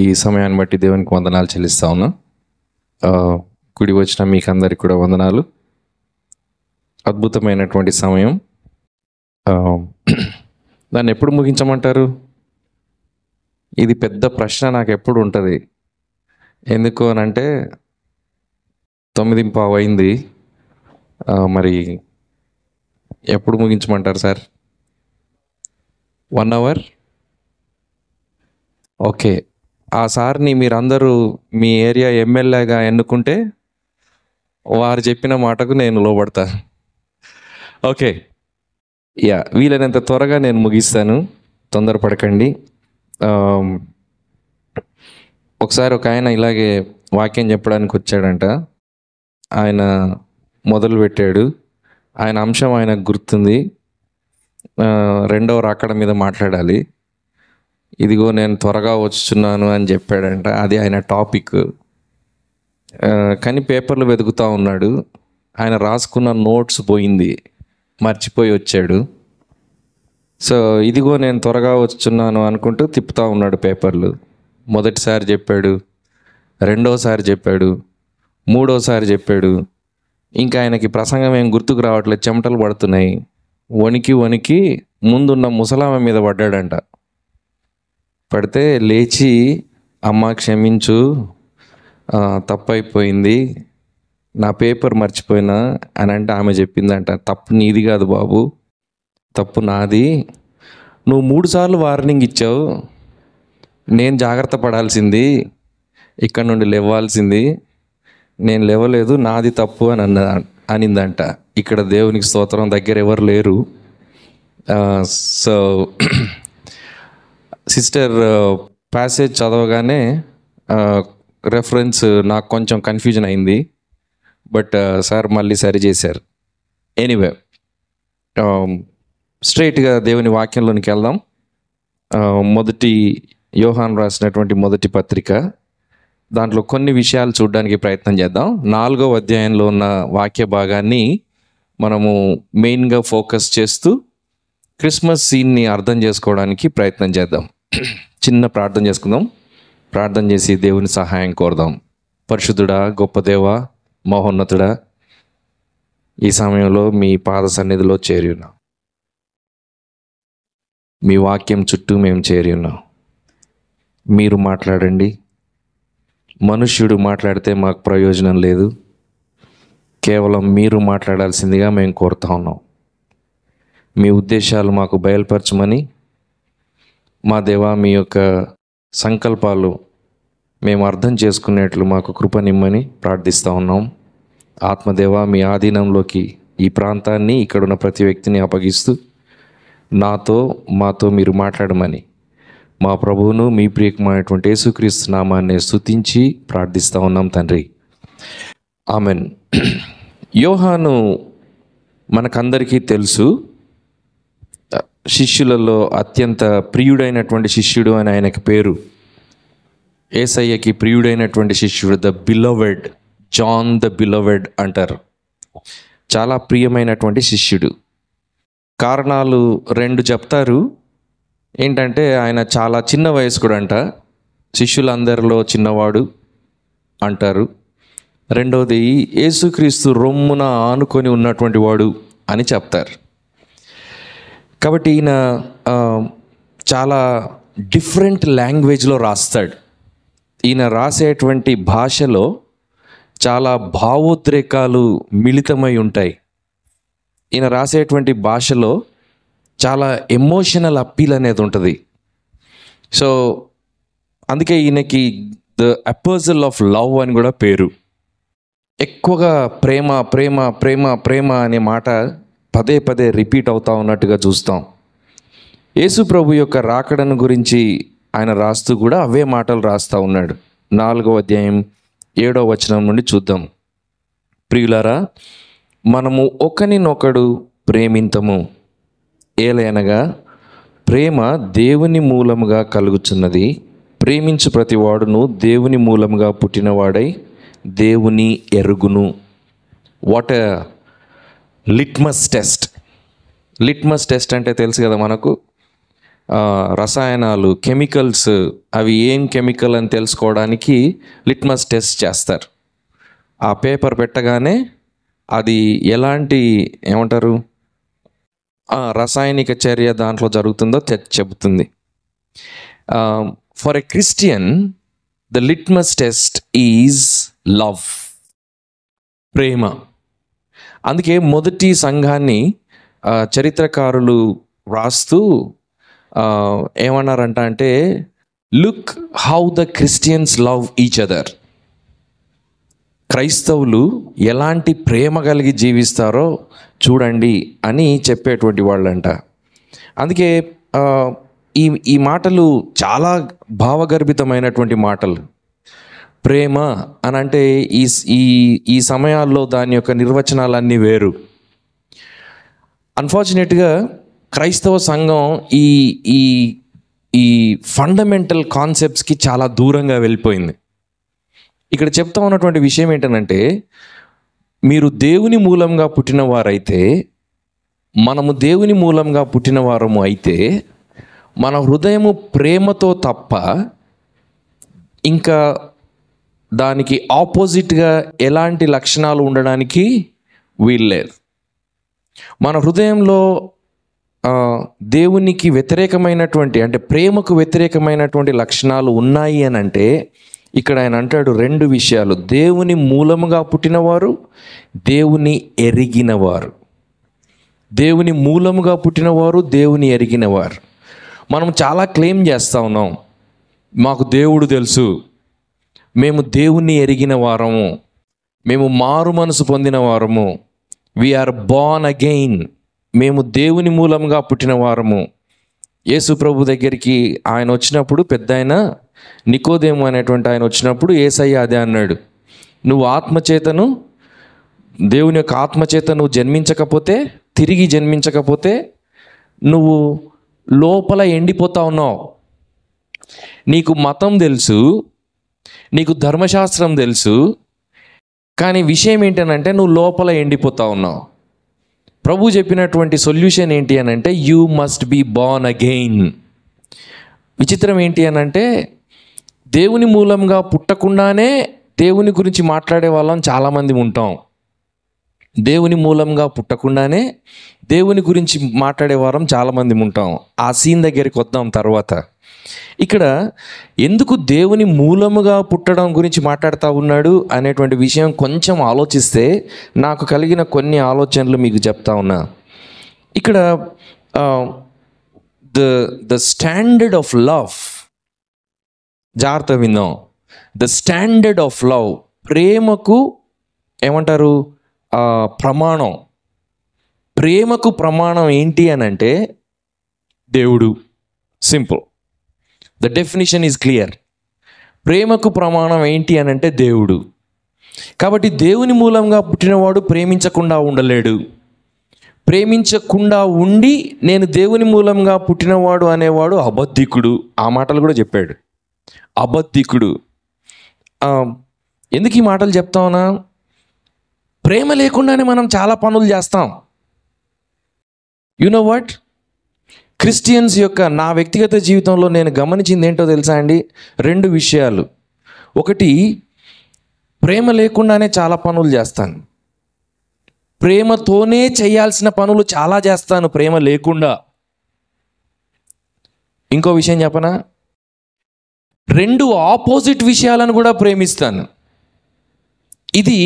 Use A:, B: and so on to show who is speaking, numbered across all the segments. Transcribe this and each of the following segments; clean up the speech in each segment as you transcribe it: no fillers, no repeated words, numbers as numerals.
A: ఈ సమయాన్ని బట్టి దేవునికి వందనాలు చెల్లిస్తా ఉన్నా. కూడి వచ్చిన మీకు అందరికి కూడా వందనాలు. అద్భుతమైనటువంటి సమయం. దాన్ని ఎప్పుడు ముగించమంటారు? ఇది పెద్ద ప్రశ్న నాకు ఎప్పుడు ఉంటుంది. ఎందుకు అని అంటే 9:15 అయింది. మరి ఎప్పుడు ముగించమంటారు సార్? 1 అవర్? ఓకే. ఆ సార్ని మీరందరూ మీ ఏరియా ఎమ్మెల్యేగా ఎన్నుకుంటే వారు చెప్పిన మాటకు నేను లోబడతా. ఓకే, వీలైనంత త్వరగా నేను ముగిస్తాను, తొందరపడకండి. ఒకసారి ఒక ఆయన ఇలాగే వాక్యం చెప్పడానికి వచ్చాడంట. ఆయన మొదలు పెట్టాడు. ఆయన అంశం ఆయనకు గుర్తుంది. 2వ రాకడ మీద మాట్లాడాలి. ఇదిగో నేను త్వరగా వచ్చుచున్నాను అని చెప్పాడంట. అది ఆయన టాపిక్. కానీ పేపర్లు వెతుకుతూ ఉన్నాడు. ఆయన రాసుకున్న నోట్స్ పోయింది, మర్చిపోయి వచ్చాడు. సో ఇదిగో నేను త్వరగా వచ్చున్నాను అనుకుంటూ తిప్పుతూ ఉన్నాడు పేపర్లు. మొదటిసారి చెప్పాడు, రెండోసారి చెప్పాడు, మూడోసారి చెప్పాడు. ఇంకా ఆయనకి ప్రసంగం ఏం గుర్తుకు రావట్లేదు, చెమటలు పడుతున్నాయి. వణికి వణికి ముందున్న ముసలామె మీద పడ్డాడంట. పడితే లేచి, అమ్మ క్షమించు, తప్పైపోయింది, నా పేపర్ మర్చిపోయినా అని అంటే ఆమె చెప్పిందంట, తప్పు నీది కాదు బాబు, తప్పు నాది. నువ్వు 3 సార్లు వార్నింగ్ ఇచ్చావు, నేను జాగ్రత్త పడాల్సింది, ఇక్కడ నుండి లేవాల్సింది, నేను లేవలేదు, నాది తప్పు అని అనిందంట. ఇక్కడ దేవునికి స్తోత్రం, దగ్గర ఎవరు లేరు. సో సిస్టర్ ప్యాసేజ్ చదవగానే రెఫరెన్స్ నాకు కొంచెం కన్ఫ్యూజన్ అయింది. బట్ సార్ మళ్ళీ సరి చేశారు. ఎనీవే, స్ట్రైట్గా దేవుని వాక్యంలోనికి వెళ్దాం. మొదటి యోహాను రాసినటువంటి మొదటి పత్రిక, దాంట్లో కొన్ని విషయాలు చూడడానికి ప్రయత్నం చేద్దాం. 4వ అధ్యాయంలో ఉన్న వాక్య భాగాన్ని మనము మెయిన్గా ఫోకస్ చేస్తూ క్రిస్మస్ సీన్ని అర్థం చేసుకోవడానికి ప్రయత్నం చేద్దాం. చిన్న ప్రార్థన చేసుకుందాం. ప్రార్థన చేసి దేవుని సహాయం కోరుదాం. పరిశుద్ధుడా, గొప్ప దేవా, మహోన్నతుడా, ఈ సమయంలో మీ పాద సన్నిధిలో చేరి ఉన్నాం. మీ వాక్యం చుట్టూ మేము చేరి ఉన్నాం. మీరు మాట్లాడండి. మనుష్యుడు మాట్లాడితే మాకు ప్రయోజనం లేదు. కేవలం మీరు మాట్లాడాల్సిందిగా మేము కోరుతా ఉన్నాం. మీ ఉద్దేశాలు మాకు బయలుపరచమని, మా దేవా మీ యొక్క సంకల్పాలు మేము అర్థం చేసుకునేట్లు మాకు కృపనిమ్మని ప్రార్థిస్తూ ఉన్నాం. ఆత్మదేవ, మీ ఆధీనంలోకి ఈ ప్రాంతాన్ని, ఇక్కడున్న ప్రతి వ్యక్తిని అప్పగిస్తూ మాతో మీరు మాట్లాడమని మా ప్రభువును, మీ ప్రియకమైనటువంటి యేసుక్రీస్తు నామాన్ని స్తుతించి ప్రార్థిస్తూ ఉన్నాం తండ్రి. ఆమెన్. యోహాను మనకందరికీ తెలుసు, శిష్యులలో అత్యంత ప్రియుడైనటువంటి శిష్యుడు అని ఆయనకి పేరు. యేసయ్యకి ప్రియుడైనటువంటి శిష్యుడు, the beloved, John the beloved అంటారు. చాలా ప్రియమైనటువంటి శిష్యుడు. కారణాలు 2 చెప్తారు. ఏంటంటే ఆయన చాలా చిన్న వయస్కుడు అంట, శిష్యులందరిలో చిన్నవాడు అంటారు. రెండవది, యేసుక్రీస్తు రొమ్మున ఆనుకొని ఉన్నటువంటి వాడు అని చెప్తారు. కాబట్టి ఈయన చాలా డిఫరెంట్ లాంగ్వేజ్లో రాస్తాడు. ఈయన రాసేటువంటి భాషలో చాలా భావోద్రేకాలు మిళితమై ఉంటాయి. ఈయన రాసేటువంటి భాషలో చాలా ఎమోషనల్ అప్పీల్ అనేది ఉంటుంది. సో అందుకే ఈయనకి ద అపోజిల్ ఆఫ్ లవ్ అని కూడా పేరు. ఎక్కువగా ప్రేమ ప్రేమ ప్రేమ ప్రేమ అనే మాట పదే పదే రిపీట్ అవుతూ ఉన్నట్టుగా చూస్తాం. యేసు ప్రభు యొక్క రాకడను గురించి ఆయన రాస్తూ కూడా అవే మాటలు రాస్తూ ఉన్నాడు. 4వ అధ్యాయం 7వ వచనం నుండి చూద్దాం. ప్రియులారా, మనము ఒకరినొకడు ప్రేమింతము, ఏలయనగా ప్రేమ దేవుని మూలముగా కలుగుచున్నది. ప్రేమించు ప్రతివాడును దేవుని మూలముగా పుట్టినవాడై దేవుని ఎరుగును. What a litmus test. Litmus test అంటే తెలుసు కదా మనకు. రసాయనాలు, కెమికల్స్, అవి ఏం కెమికల్ అని తెలుసుకోవడానికి లిట్మస్ టెస్ట్ చేస్తారు. ఆ పేపర్ పెట్టగానే అది ఎలాంటి ఏమంటారు రసాయనిక చర్య దాంట్లో జరుగుతుందో చెబుతుంది. For a Christian the litmus test is love, ప్రేమ. అందుకే మొదటి సంఘాన్ని చరిత్రకారులు రాస్తూ ఏమన్నారంట అంటే, look how the Christians love each other. క్రైస్తవులు ఎలాంటి ప్రేమ కలిగి జీవిస్తారో చూడండి అని చెప్పేటువంటి వాళ్ళంట. అందుకే ఈ మాటలు చాలా భావగర్భితమైనటువంటి మాటలు. ప్రేమ అని అంటే ఈ సమయాల్లో దాని యొక్క నిర్వచనాలన్నీ వేరు. అన్ఫార్చునేట్గా క్రైస్తవ సంఘం ఈ ఈ ఈ ఫండమెంటల్ కాన్సెప్ట్స్కి చాలా దూరంగా వెళ్ళిపోయింది. ఇక్కడ చెప్తా ఉన్నటువంటి విషయం ఏంటంటే, మీరు దేవుని మూలంగా పుట్టిన వారైతే, మనము దేవుని మూలంగా పుట్టిన వారము అయితే, మన హృదయము ప్రేమతో తప్ప ఇంకా దానికి ఆపోజిట్గా ఎలాంటి లక్షణాలు ఉండడానికి వీల్లేదు. మన హృదయంలో దేవునికి వ్యతిరేకమైనటువంటి, అంటే ప్రేమకు వ్యతిరేకమైనటువంటి లక్షణాలు ఉన్నాయి అని అంటే, ఇక్కడ ఆయన అంటాడు 2 విషయాలు: దేవుని మూలముగా పుట్టినవారు, దేవుని ఎరిగినవారు. దేవుని మూలముగా పుట్టినవారు, దేవుని ఎరిగినవారు. మనం చాలా క్లెయిమ్ చేస్తూ ఉన్నాం, మాకు దేవుడు తెలుసు, మేము దేవుణ్ణి ఎరిగిన వారము, మేము మారు మనసు పొందిన వారము, వీఆర్ బోర్న్ అగైన్, మేము దేవుని మూలంగా పుట్టిన వారము. యేసు ప్రభు దగ్గరికి ఆయన వచ్చినప్పుడు, పెద్ద ఆయన నికోదేము అనేటువంటి ఆయన వచ్చినప్పుడు యేసయ్య అదే అన్నాడు, నువ్వు ఆత్మచేతను, దేవుని యొక్క ఆత్మచేత నువ్వు జన్మించకపోతే, తిరిగి జన్మించకపోతే నువ్వు లోపల ఎండిపోతా ఉన్నావు. నీకు మతం తెలుసు, నీకు ధర్మశాస్త్రం తెలుసు, కానీ విషయం ఏంటనంటే నువ్వు లోపల ఎండిపోతా ఉన్నావు. ప్రభు చెప్పినటువంటి సొల్యూషన్ ఏంటి అని అంటే, you must be born again. విచిత్రం ఏంటి అని అంటే, దేవుని మూలంగా పుట్టకుండానే దేవుని గురించి మాట్లాడే వాళ్ళం చాలామంది ఉంటాం. దేవుని మూలంగా పుట్టకుండానే దేవుని గురించి మాట్లాడే వారం చాలామంది ఉంటాం. ఆ సీన్ దగ్గరికి వద్దాం తర్వాత. ఇక్కడ ఎందుకు దేవుని మూలముగా పుట్టడం గురించి మాట్లాడుతూ ఉన్నాడు అనేటువంటి విషయం కొంచెం ఆలోచిస్తే నాకు కలిగిన కొన్ని ఆలోచనలు మీకు చెప్తా ఉన్నా. ఇక్కడ ద స్టాండర్డ్ ఆఫ్ లవ్, జాగ్రత్త విందాం. ద స్టాండర్డ్ ఆఫ్ లవ్, ప్రేమకు ఏమంటారు ప్రమాణం. ప్రేమకు ప్రమాణం ఏంటి అని అంటే దేవుడు. Simple, the definition is clear. ప్రేమకు ప్రమాణం ఏంటి అని అంటే దేవుడు. కాబట్టి దేవుని మూలంగా పుట్టినవాడు ప్రేమించకుండా ఉండలేడు. ప్రేమించకుండా ఉండి నేను దేవుని మూలంగా పుట్టినవాడు అనేవాడు అబద్ధికుడు. ఆ మాటలు కూడా చెప్పాడు, అబద్ధికుడు. ఎందుకు ఈ మాటలు చెప్తావునా? ప్రేమ లేకుండానే మనం చాలా పనులు చేస్తాం. యు నో వాట్, క్రిస్టియన్స్ యొక్క నా వ్యక్తిగత జీవితంలో నేను గమనించింది ఏంటో తెలుసా అండి? 2 విషయాలు. ఒకటి, ప్రేమ లేకుండానే చాలా పనులు చేస్తాను. ప్రేమతోనే చేయాల్సిన పనులు చాలా చేస్తాను ప్రేమ లేకుండా. ఇంకో విషయం చెప్పనా, 2 ఆపోజిట్ విషయాలను కూడా ప్రేమిస్తాను. ఇది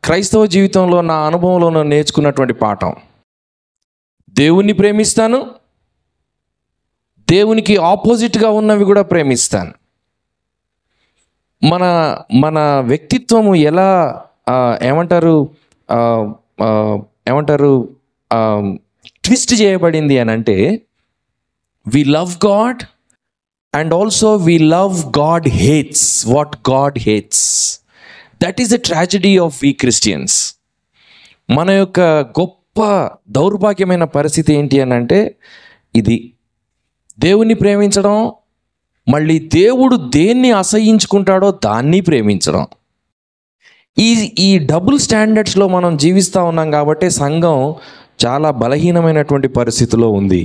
A: క్రైస్తవ జీవితంలో నా అనుభవంలో నేర్చుకున్నటువంటి పాఠం. దేవుణ్ణి ప్రేమిస్తాను, దేవునికి ఆపోజిట్గా ఉన్నవి కూడా ప్రేమిస్తాను. మన వ్యక్తిత్వము ఎలా ఏమంటారు ట్విస్ట్ చేయబడింది అని అంటే, we love God and also we love God hates what God hates. That is the tragedy of we Christians. మన యొక్క గొప్ప దౌర్భాగ్యమైన పరిస్థితి ఏంటి అని అంటే ఇది, దేవుణ్ణి ప్రేమించడం, మళ్ళీ దేవుడు దేన్ని అసహ్యించుకుంటాడో దాన్ని ప్రేమించడం. ఈ డబుల్ స్టాండర్డ్స్లో మనం జీవిస్తూ ఉన్నాం కాబట్టి సంఘం చాలా బలహీనమైనటువంటి పరిస్థితిలో ఉంది.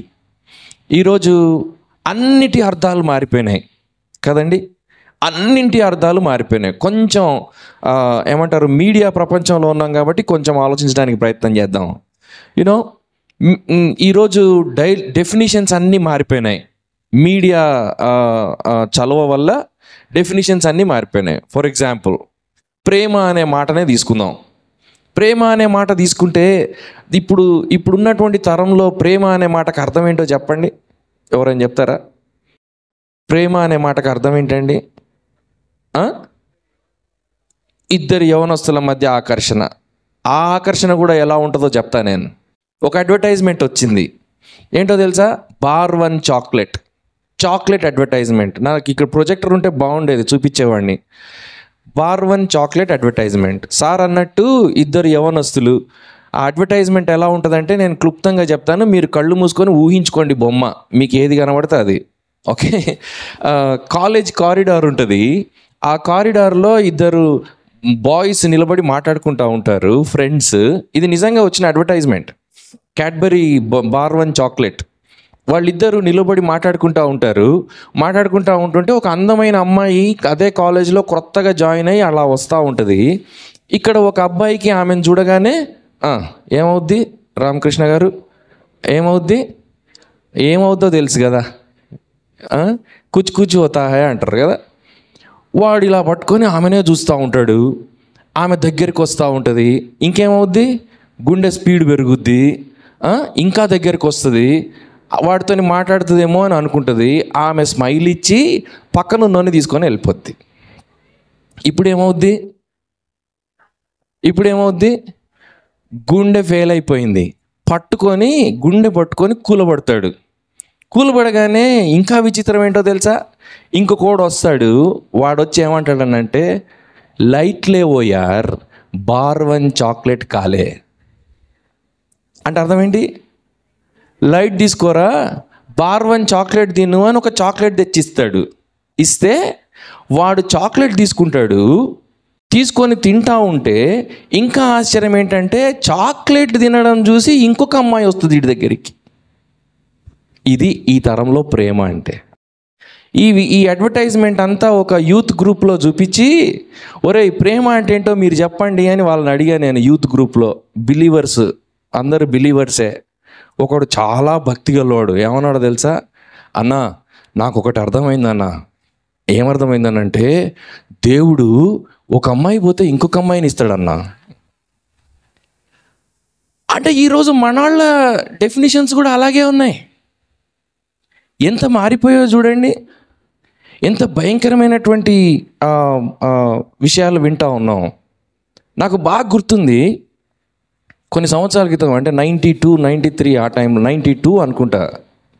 A: ఈరోజు అన్నిటి అర్థాలు మారిపోయినాయి కదండి. అన్నింటి అర్థాలు మారిపోయినాయి. కొంచెం ఏమంటారు, మీడియా ప్రపంచంలో ఉన్నాం కాబట్టి కొంచెం ఆలోచించడానికి ప్రయత్నం చేద్దాం. యూనో, ఈరోజు డెఫినిషన్స్ అన్నీ మారిపోయినాయి. మీడియా చలవ వల్ల డెఫినిషన్స్ అన్నీ మారిపోయినాయి. ఫర్ ఎగ్జాంపుల్, ప్రేమ అనే మాటనే తీసుకుందాం. ప్రేమ అనే మాట తీసుకుంటే ఇప్పుడున్నటువంటి తరంలో ప్రేమ అనే మాటకు అర్థం ఏంటో చెప్పండి, ఎవరైనా చెప్తారా? ప్రేమ అనే మాటకు అర్థం ఏంటండి? ఇద్దరు యవనస్తుల మధ్య ఆకర్షణ. ఆ ఆకర్షణ కూడా ఎలా ఉంటుందో చెప్తా నేను. ఒక అడ్వర్టైజ్మెంట్ వచ్చింది, ఏంటో తెలుసా? బార్1 చాక్లెట్ అడ్వర్టైజ్మెంట్. నాకు ఇక్కడ ప్రొజెక్టర్ ఉంటే బాగుండేది, చూపించేవాడిని. బార్1 చాక్లెట్ అడ్వర్టైజ్మెంట్. సార్ అన్నట్టు ఇద్దరు యవనస్తులు. ఆ అడ్వర్టైజ్మెంట్ ఎలా ఉంటుందంటే నేను క్లుప్తంగా చెప్తాను, మీరు కళ్ళు మూసుకొని ఊహించుకోండి బొమ్మ, మీకు ఏది కనబడితే అది. ఓకే, కాలేజ్ కారిడార్ ఉంటుంది. ఆ కారిడార్లో ఇద్దరు బాయ్స్ నిలబడి మాట్లాడుకుంటూ ఉంటారు, ఫ్రెండ్స్. ఇది నిజంగా వచ్చిన అడ్వర్టైజ్మెంట్. Cadbury బార్1 chocolate. వాళ్ళిద్దరూ నిలబడి మాట్లాడుకుంటూ ఉంటుంటే ఒక అందమైన అమ్మాయి అదే కాలేజీలో కొత్తగా జాయిన్ అయ్యి అలా వస్తూ ఉంటుంది. ఇక్కడ ఒక అబ్బాయికి ఆమెను చూడగానే ఏమవుద్ది రామకృష్ణ గారు? ఏమవుద్దో తెలుసు కదా, కుచి హోతా హై అంటారు కదా. వాడు ఇలా పట్టుకొని ఆమెనే చూస్తూ ఉంటాడు. ఆమె దగ్గరికి వస్తూ ఉంటుంది. ఇంకేమవుద్ది? గుండె స్పీడ్ పెరుగుద్ది, ఇంకా దగ్గరికి వస్తుంది. వాడితో మాట్లాడుతుందేమో అని అనుకుంటుంది. ఆమె స్మైల్ ఇచ్చి పక్కన ఉన్నోని తీసుకొని వెళ్ళిపోద్ది. ఇప్పుడు ఏమవుద్ది? గుండె ఫెయిల్ అయిపోయింది. గుండె పట్టుకొని కూలబడతాడు. కూలబడగానే ఇంకా విచిత్రం ఏంటో తెలుసా? ఇంకొకడు వస్తాడు. వాడొచ్చి ఏమంటాడనంటే, లైట్ లేవో యార్, బార్1 చాక్లెట్ కాలే అంటే అర్థం ఏంటి? లైట్ తీసుకోరా, బార్1 చాక్లెట్ తిను అని ఒక చాక్లెట్ తెచ్చిస్తాడు. ఇస్తే వాడు చాక్లెట్ తీసుకొని తింటా ఉంటే ఇంకా ఆశ్చర్యం ఏంటంటే, చాక్లెట్ తినడం చూసి ఇంకొక అమ్మాయి వస్తుంది వీడి దగ్గరికి. ఇది ఈ తరంలో ప్రేమ అంటే. ఈ అడ్వర్టైజ్మెంట్ అంతా ఒక యూత్ గ్రూప్లో చూపించి, ఒరేయ్ ప్రేమ అంటే ఏంటో మీరు చెప్పండి అని వాళ్ళని అడిగా నేను. యూత్ గ్రూప్లో బిలీవర్స్, అందరు బిలీవర్సే. ఒకడు చాలా భక్తి గలవాడు ఏమన్నాడో తెలుసా? అన్నా, నాకు ఒకటి అర్థమైందన్నా. ఏమర్థమైందనంటే, దేవుడు ఒక అమ్మాయి పోతే ఇంకొక అమ్మాయిని ఇస్తాడన్నా. అంటే ఈరోజు మనవాళ్ళ డెఫినిషన్స్ కూడా అలాగే ఉన్నాయి. ఎంత మారిపోయో చూడండి, ఎంత భయంకరమైనటువంటి విషయాలు వింటూ ఉన్నాం. నాకు బాగా గుర్తుంది, కొన్ని సంవత్సరాల క్రితం, అంటే 92, 93 ఆ టైంలో, 92 అనుకుంటా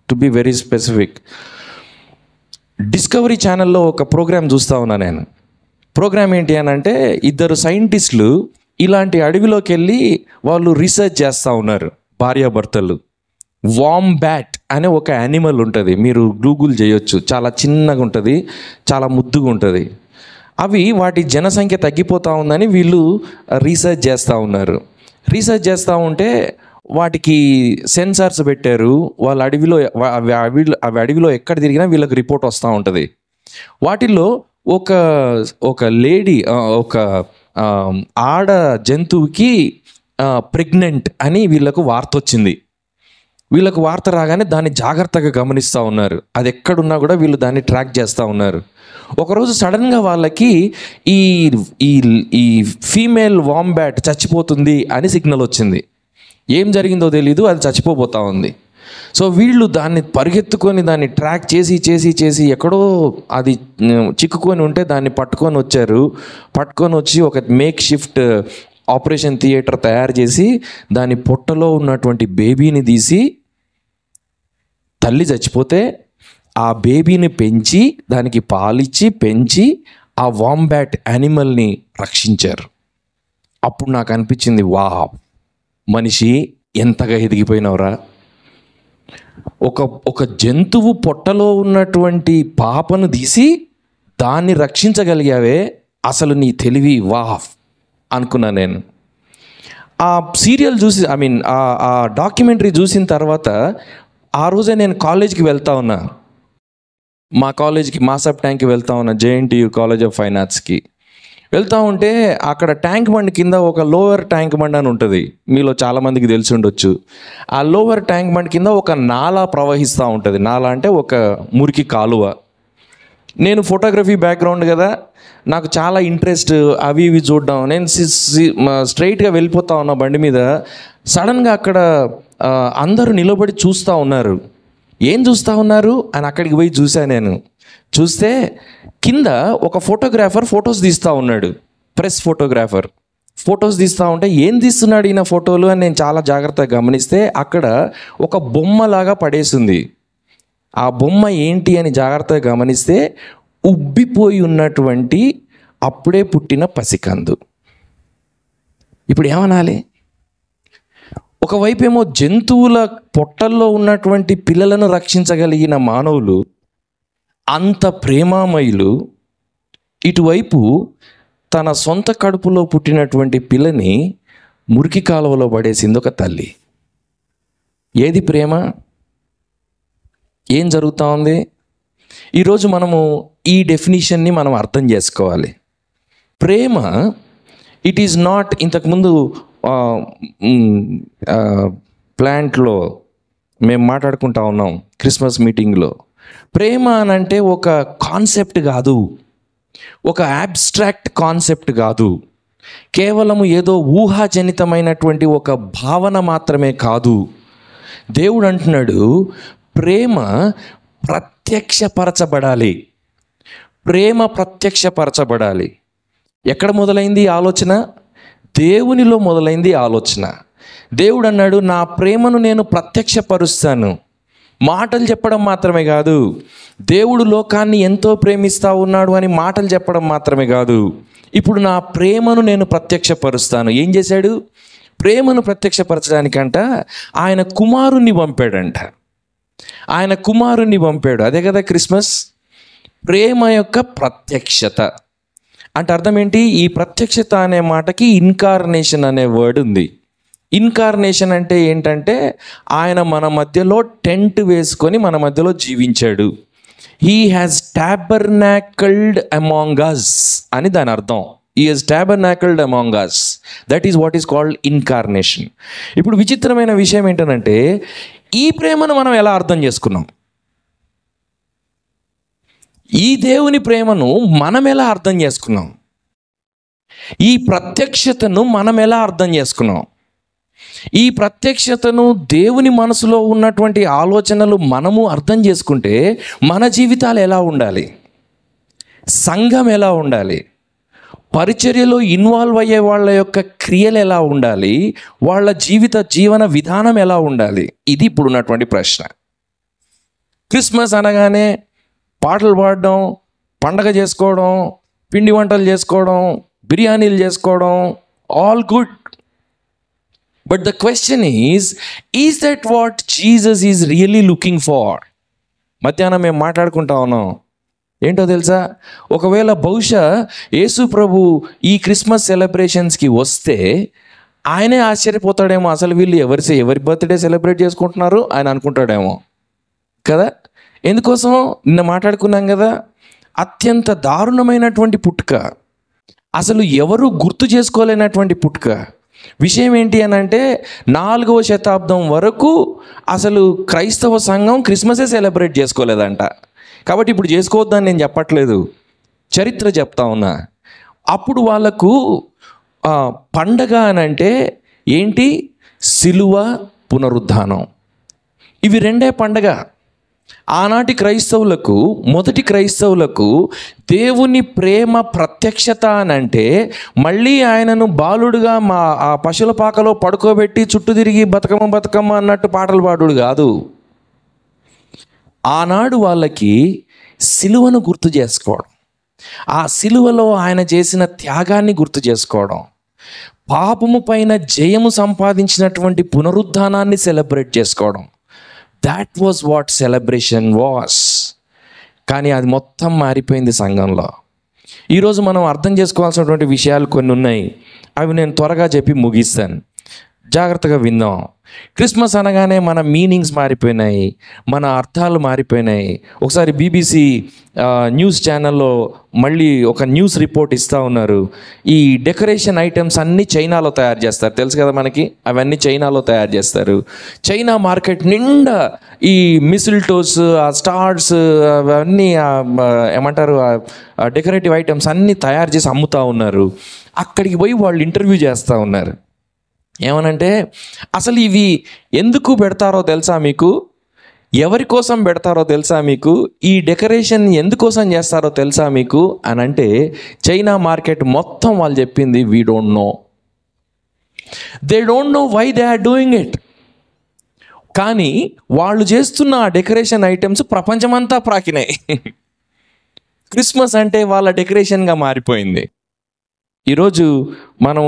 A: to be very specific. Discovery ఛానల్లో ఒక ప్రోగ్రామ్ చూస్తూ ఉన్నా నేను. ప్రోగ్రామ్ ఏంటి అని అంటే, ఇద్దరు సైంటిస్టులు ఇలాంటి అడవిలోకి వెళ్ళి వాళ్ళు రీసెర్చ్ చేస్తూ ఉన్నారు, భార్యాభర్తలు. వాంబ్యాట్ అనే ఒక యానిమల్ ఉంటుంది, మీరు గూగుల్ చేయొచ్చు. చాలా చిన్నగా ఉంటుంది, చాలా ముద్దుగా ఉంటుంది. వాటి జనసంఖ్య తగ్గిపోతూ ఉందని వీళ్ళు రీసెర్చ్ చేస్తూ ఉంటే వాటికి సెన్సార్స్ పెట్టారు. వాళ్ళ అడవిలో ఎక్కడ తిరిగినా వీళ్ళకి రిపోర్ట్ వస్తూ ఉంటుంది. వాటిల్లో ఒక లేడీ, ఒక ఆడ జంతువుకి ప్రెగ్నెంట్ అని వీళ్ళకు వార్త వచ్చింది. వీళ్ళకు వార్త రాగానే దాన్ని జాగ్రత్తగా గమనిస్తూ ఉన్నారు. అది ఎక్కడున్నా కూడా వీళ్ళు దాన్ని ట్రాక్ చేస్తూ ఉన్నారు. ఒకరోజు సడన్గా వాళ్ళకి ఈ ఫీమేల్ వాంబ్యాట్ చచ్చిపోతుంది అని సిగ్నల్ వచ్చింది. ఏం జరిగిందో తెలీదు, అది చచ్చిపోతూ ఉంది. సో వీళ్ళు దాన్ని పరిగెత్తుకొని దాన్ని ట్రాక్ చేసి ఎక్కడో అది చిక్కుకొని ఉంటే దాన్ని పట్టుకొని వచ్చి ఒక మేక్ షిఫ్ట్ ఆపరేషన్ థియేటర్ తయారు చేసి దాని పొట్టలో ఉన్నటువంటి బేబీని తీసి, తల్లి చచ్చిపోతే ఆ బేబీని పెంచి దానికి పాలిచ్చి పెంచి ఆ వాంబ్యాట్ యానిమల్ని రక్షించారు. అప్పుడు నాకు అనిపించింది, వావ్, మనిషి ఎంతగా ఎదిగిపోయినవరా. ఒక జంతువు పొట్టలో ఉన్నటువంటి పాపను తీసి దాన్ని రక్షించగలిగావే, అసలు నీ తెలివి వావ్ అనుకున్నా నేను. ఆ సీరియల్ చూసి, ఆ డాక్యుమెంటరీ చూసిన తర్వాత ఆ రోజే నేను కాలేజీకి వెళ్తా ఉన్నా, మా కాలేజీకి మాసప్ ట్యాంక్కి వెళ్తా ఉన్నా, జేఎన్టీయూ కాలేజ్ ఆఫ్ ఫైన్ ఆర్ట్స్కి వెళ్తూ ఉంటే అక్కడ ట్యాంక్ బండ్ కింద ఒక లోవర్ ట్యాంక్ బండ్ అని ఉంటుంది, మీలో చాలామందికి తెలిసి ఉండొచ్చు. ఆ లోవర్ ట్యాంక్ బండ్ కింద ఒక నాలా ప్రవహిస్తూ ఉంటుంది. నాలా అంటే ఒక మురికి కాలువ. నేను ఫోటోగ్రఫీ బ్యాక్గ్రౌండ్ కదా, నాకు చాలా ఇంట్రెస్ట్ అవి ఇవి చూడడం. నేను స్ట్రైట్గా వెళ్ళిపోతా ఉన్నా బండి మీద. సడన్గా అక్కడ అందరూ నిలబడి చూస్తూ ఉన్నారు. ఏం చూస్తూ ఉన్నారు అని అక్కడికి పోయి చూశాను. నేను చూస్తే కింద ఒక ఫోటోగ్రాఫర్ ఫొటోస్ తీస్తూ ఉన్నాడు, ప్రెస్ ఫోటోగ్రాఫర్ ఫొటోస్ తీస్తూ ఉంటే ఏం తీస్తున్నాడు ఈయన ఫోటోలు అని నేను చాలా జాగ్రత్తగా గమనిస్తే అక్కడ ఒక బొమ్మలాగా పడేసింది. ఆ బొమ్మ ఏంటి అని జాగ్రత్తగా గమనిస్తే ఉబ్బిపోయి ఉన్నటువంటి అప్పుడే పుట్టిన పసికందు. ఇప్పుడు ఏమనాలి? ఒకవైపు ఏమో జంతువుల పొట్టల్లో ఉన్నటువంటి పిల్లలను రక్షించగలిగిన మానవులు, అంత ప్రేమామయులు, ఇటువైపు తన సొంత కడుపులో పుట్టినటువంటి పిల్లని మురికి కాలువలో పడేసింది ఒక తల్లి. ఏది ప్రేమ? ఏం జరుగుతూ ఉంది? ఈరోజు మనము ఈ డెఫినిషన్ని మనం అర్థం చేసుకోవాలి. ప్రేమ ఇట్ ఈజ్ నాట్, ఇంతకుముందు ప్లాంట్లో మేము మాట్లాడుకుంటా ఉన్నాం క్రిస్మస్ మీటింగ్లో, ప్రేమ అనంటే ఒక కాన్సెప్ట్ కాదు, ఒక అబ్స్ట్రాక్ట్ కాన్సెప్ట్ కాదు, కేవలము ఏదో ఊహాజనితమైనటువంటి ఒక భావన మాత్రమే కాదు. దేవుడు అంటున్నాడు ప్రేమ ప్రత్యక్షపరచబడాలి. ప్రేమ ప్రత్యక్షపరచబడాలి. ఎక్కడ మొదలైంది ఆలోచన? దేవునిలో మొదలైంది ఆలోచన. దేవుడు అన్నాడు నా ప్రేమను నేను ప్రత్యక్షపరుస్తాను. మాటలు చెప్పడం మాత్రమే కాదు, దేవుడు లోకాన్ని ఎంతో ప్రేమిస్తూ ఉన్నాడు అని మాటలు చెప్పడం మాత్రమే కాదు, ఇప్పుడు నా ప్రేమను నేను ప్రత్యక్షపరుస్తాను. ఏం చేశాడు? ప్రేమను ప్రత్యక్షపరచడానికంట ఆయన కుమారుణ్ణి పంపాడంట. ఆయన కుమారుణ్ణి పంపాడు. అదే కదా క్రిస్మస్, ప్రేమ యొక్క ప్రత్యక్షత. అంటే అర్థం ఏంటి? ఈ ప్రత్యక్షత అనే మాటకి ఇన్కార్నేషన్ అనే వర్డ్ ఉంది. ఇన్కార్నేషన్ అంటే ఏంటంటే ఆయన మన మధ్యలో టెంట్ వేసుకొని మన మధ్యలో జీవించాడు. He has tabernacled among us అని దాని అర్థం. He has tabernacled among us. That is what is called incarnation. ఇప్పుడు విచిత్రమైన విషయం ఏంటంటే ఈ ప్రేమను మనం ఎలా అర్థం చేసుకున్నాం? ఈ దేవుని ప్రేమను మనం ఎలా అర్థం చేసుకున్నాం? ఈ ప్రత్యక్షతను మనం ఎలా అర్థం చేసుకున్నాం? ఈ ప్రత్యక్షతను, దేవుని మనసులో ఉన్నటువంటి ఆలోచనలు మనము అర్థం చేసుకుంటే మన జీవితాలు ఎలా ఉండాలి? సంఘం ఎలా ఉండాలి? పరిచర్యలో ఇన్వాల్వ్ అయ్యే వాళ్ళ యొక్క క్రియలు ఎలా ఉండాలి? వాళ్ళ జీవన విధానం ఎలా ఉండాలి? ఇది ఇప్పుడు ఉన్నటువంటి ప్రశ్న. క్రిస్మస్ అనగానే పాటలు పాడడం, పండగ చేసుకోవడం, పిండి వంటలు చేసుకోవడం, బిర్యానీలు చేసుకోవడం, all good. But the question is that what Jesus is really looking for? మధ్యాహ్నం మేము మాట్లాడుకుంటా ఉన్నాం. ఏంటో తెలుసా? ఒకవేళ బహుశా యేసు ప్రభు ఈ క్రిస్మస్ సెలబ్రేషన్స్కి వస్తే ఆయనే ఆశ్చర్యపోతాడేమో, అసలు వీళ్ళు ఎవరి బర్త్డే సెలబ్రేట్ చేసుకుంటున్నారు ఆయన అనుకుంటాడేమో కదా. ఎందుకోసం? నిన్న మాట్లాడుకున్నాం కదా, అత్యంత దారుణమైనటువంటి పుట్టుక, అసలు ఎవరు గుర్తు చేసుకోలేనటువంటి పుట్టుక. విషయం ఏంటి అని అంటే 4వ శతాబ్దం వరకు అసలు క్రైస్తవ సంఘం క్రిస్మసే సెలబ్రేట్ చేసుకోలేదంట. కాబట్టి ఇప్పుడు చేసుకోవద్దని నేను చెప్పట్లేదు, చరిత్ర చెప్తా ఉన్నా. అప్పుడు వాళ్ళకు పండగ అని అంటే ఏంటి? సిలువ, పునరుద్ధానం, ఇవి రెండే పండగ. ఆనాటి క్రైస్తవులకు, మొదటి క్రైస్తవులకు దేవుని ప్రేమ ప్రత్యక్షత అని అంటే మళ్ళీ ఆయనను బాలుడుగా ఆ పశువుల పాకలో పడుకోబెట్టి చుట్టూ తిరిగి బతుకమ్మ బతుకమ్మ అన్నట్టు పాటలు పాడుడు కాదు. ఆనాడు వాళ్ళకి సిలువను గుర్తు చేసుకోవడం, ఆ సిలువలో ఆయన చేసిన త్యాగాన్ని గుర్తు చేసుకోవడం, పాపము పైన జయము సంపాదించినటువంటి పునరుద్ధానాన్ని సెలబ్రేట్ చేసుకోవడం. That was what celebration was. కానీ అది మొత్తం మారిపోయింది సంఘంలో. ఈరోజు మనం అర్థం చేసుకోవాల్సినటువంటి విషయాలు కొన్ని ఉన్నాయి, అవి నేను త్వరగా చెప్పి ముగిస్తాను. జాగ్రత్తగా విందాం. క్రిస్మస్ అనగానే మన మీనింగ్స్ మారిపోయినాయి, మన అర్థాలు మారిపోయినాయి. ఒకసారి బీబీసీ న్యూస్ ఛానల్లో మళ్ళీ ఒక న్యూస్ రిపోర్ట్ ఇస్తూ ఉన్నారు. ఈ డెకరేషన్ ఐటమ్స్ అన్నీ చైనాలో తయారు చేస్తారు, తెలుసు కదా మనకి. అవన్నీ చైనాలో తయారు చేస్తారు. చైనా మార్కెట్ నిండా ఈ మిసిల్టోస్, ఆ స్టార్స్, అవన్నీ ఏమంటారు, డెకరేటివ్ ఐటమ్స్ అన్నీ తయారు చేసి అమ్ముతూ ఉన్నారు. అక్కడికి పోయి వాళ్ళు ఇంటర్వ్యూ చేస్తూ ఉన్నారు. ఏమనంటే, అసలు ఇవి ఎందుకు పెడతారో తెలుసా మీకు, ఎవరి కోసం పెడతారో తెలుసా మీకు, ఈ డెకరేషన్ ఎందుకోసం చేస్తారో తెలుసా మీకు అని అంటే, చైనా మార్కెట్ మొత్తం వాళ్ళు చెప్పింది, we don't know, they don't know why they are doing it. కానీ వాళ్ళు చేస్తున్న ఆ డెకరేషన్ ఐటమ్స్ ప్రపంచమంతా ప్రాకినాయి. క్రిస్మస్ అంటే వాళ్ళ డెకరేషన్గా మారిపోయింది. ఈరోజు మనం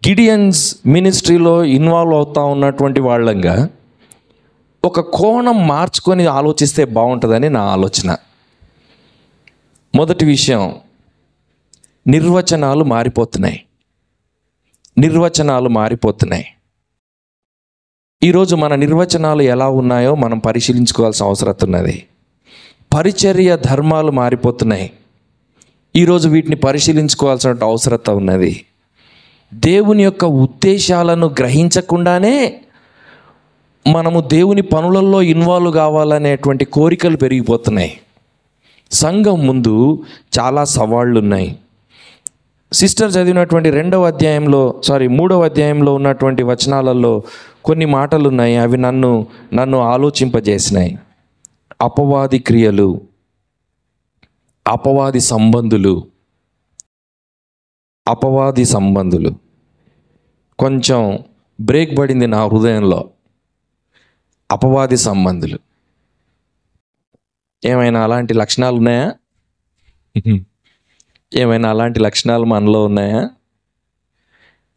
A: గిడియన్స్ మినిస్ట్రీలో ఇన్వాల్వ్ అవుతూ ఉన్నటువంటి వాళ్ళంగా ఒక కోణం మార్చుకొని ఆలోచిస్తే బాగుంటుందని నా ఆలోచన. మొదటి విషయం, నిర్వచనాలు మారిపోతున్నాయి. నిర్వచనాలు మారిపోతున్నాయి. ఈరోజు మన నిర్వచనాలు ఎలా ఉన్నాయో మనం పరిశీలించుకోవాల్సిన అవసరం ఉన్నది. పరిచర్య ధర్మాలు మారిపోతున్నాయి. ఈరోజు వీటిని పరిశీలించుకోవాల్సిన అవసరం ఉన్నది. దేవుని యొక్క ఉద్దేశాలను గ్రహించకుండానే మనము దేవుని పనులలో ఇన్వాల్వ్ కావాలనేటువంటి కోరికలు పెరిగిపోతున్నాయి. సంఘం ముందు చాలా సవాళ్ళు ఉన్నాయి. సిస్టర్ చదివినటువంటి 3వ అధ్యాయంలో ఉన్నటువంటి వచనాలలో కొన్ని మాటలు ఉన్నాయి. అవి నన్ను ఆలోచింపజేసినాయి. అపవాది క్రియలు, అపవాది సంబంధులు. కొంచెం బ్రేక్ పడింది నా హృదయంలో. అపవాది సంబంధులు, ఏమైనా అలాంటి లక్షణాలు ఉన్నాయా? ఏమైనా అలాంటి లక్షణాలు మనలో ఉన్నాయా?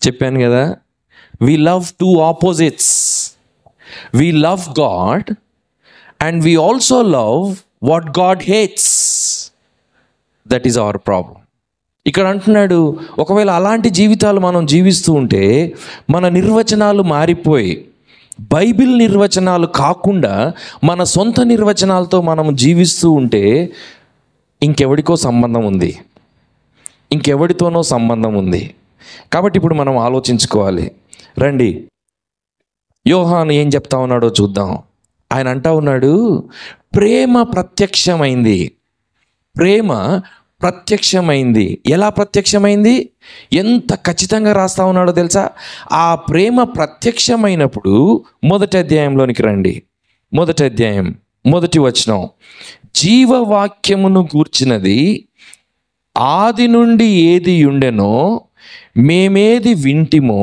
A: చెప్పాను కదా, we love two opposites. We love God and we also love what God hates. That is our problem. ఇక్కడ అంటున్నాడు, ఒకవేళ అలాంటి జీవితాలు మనం జీవిస్తూ ఉంటే మన నిర్వచనాలు మారిపోయి బైబిల్ నిర్వచనాలు కాకుండా మన సొంత నిర్వచనాలతో మనం జీవిస్తూ ఉంటే ఇంకెవడితోనో సంబంధం ఉంది. కాబట్టి ఇప్పుడు మనం ఆలోచించుకోవాలి. రండి, యోహాను ఏం చెప్తా ఉన్నాడో చూద్దాం. ఆయన అంటా ఉన్నాడు, ప్రేమ ప్రత్యక్షమైంది. ఎలా ప్రత్యక్షమైంది? ఎంత ఖచ్చితంగా రాస్తా ఉన్నాడో తెలుసా? ఆ ప్రేమ ప్రత్యక్షమైనప్పుడు మొదటి అధ్యాయంలోనికి రండి. మొదటి అధ్యాయం 1వ వచనం, జీవవాక్యమును గూర్చినది ఆది నుండి ఏది ఉండెనో, మేమేది వింటిమో,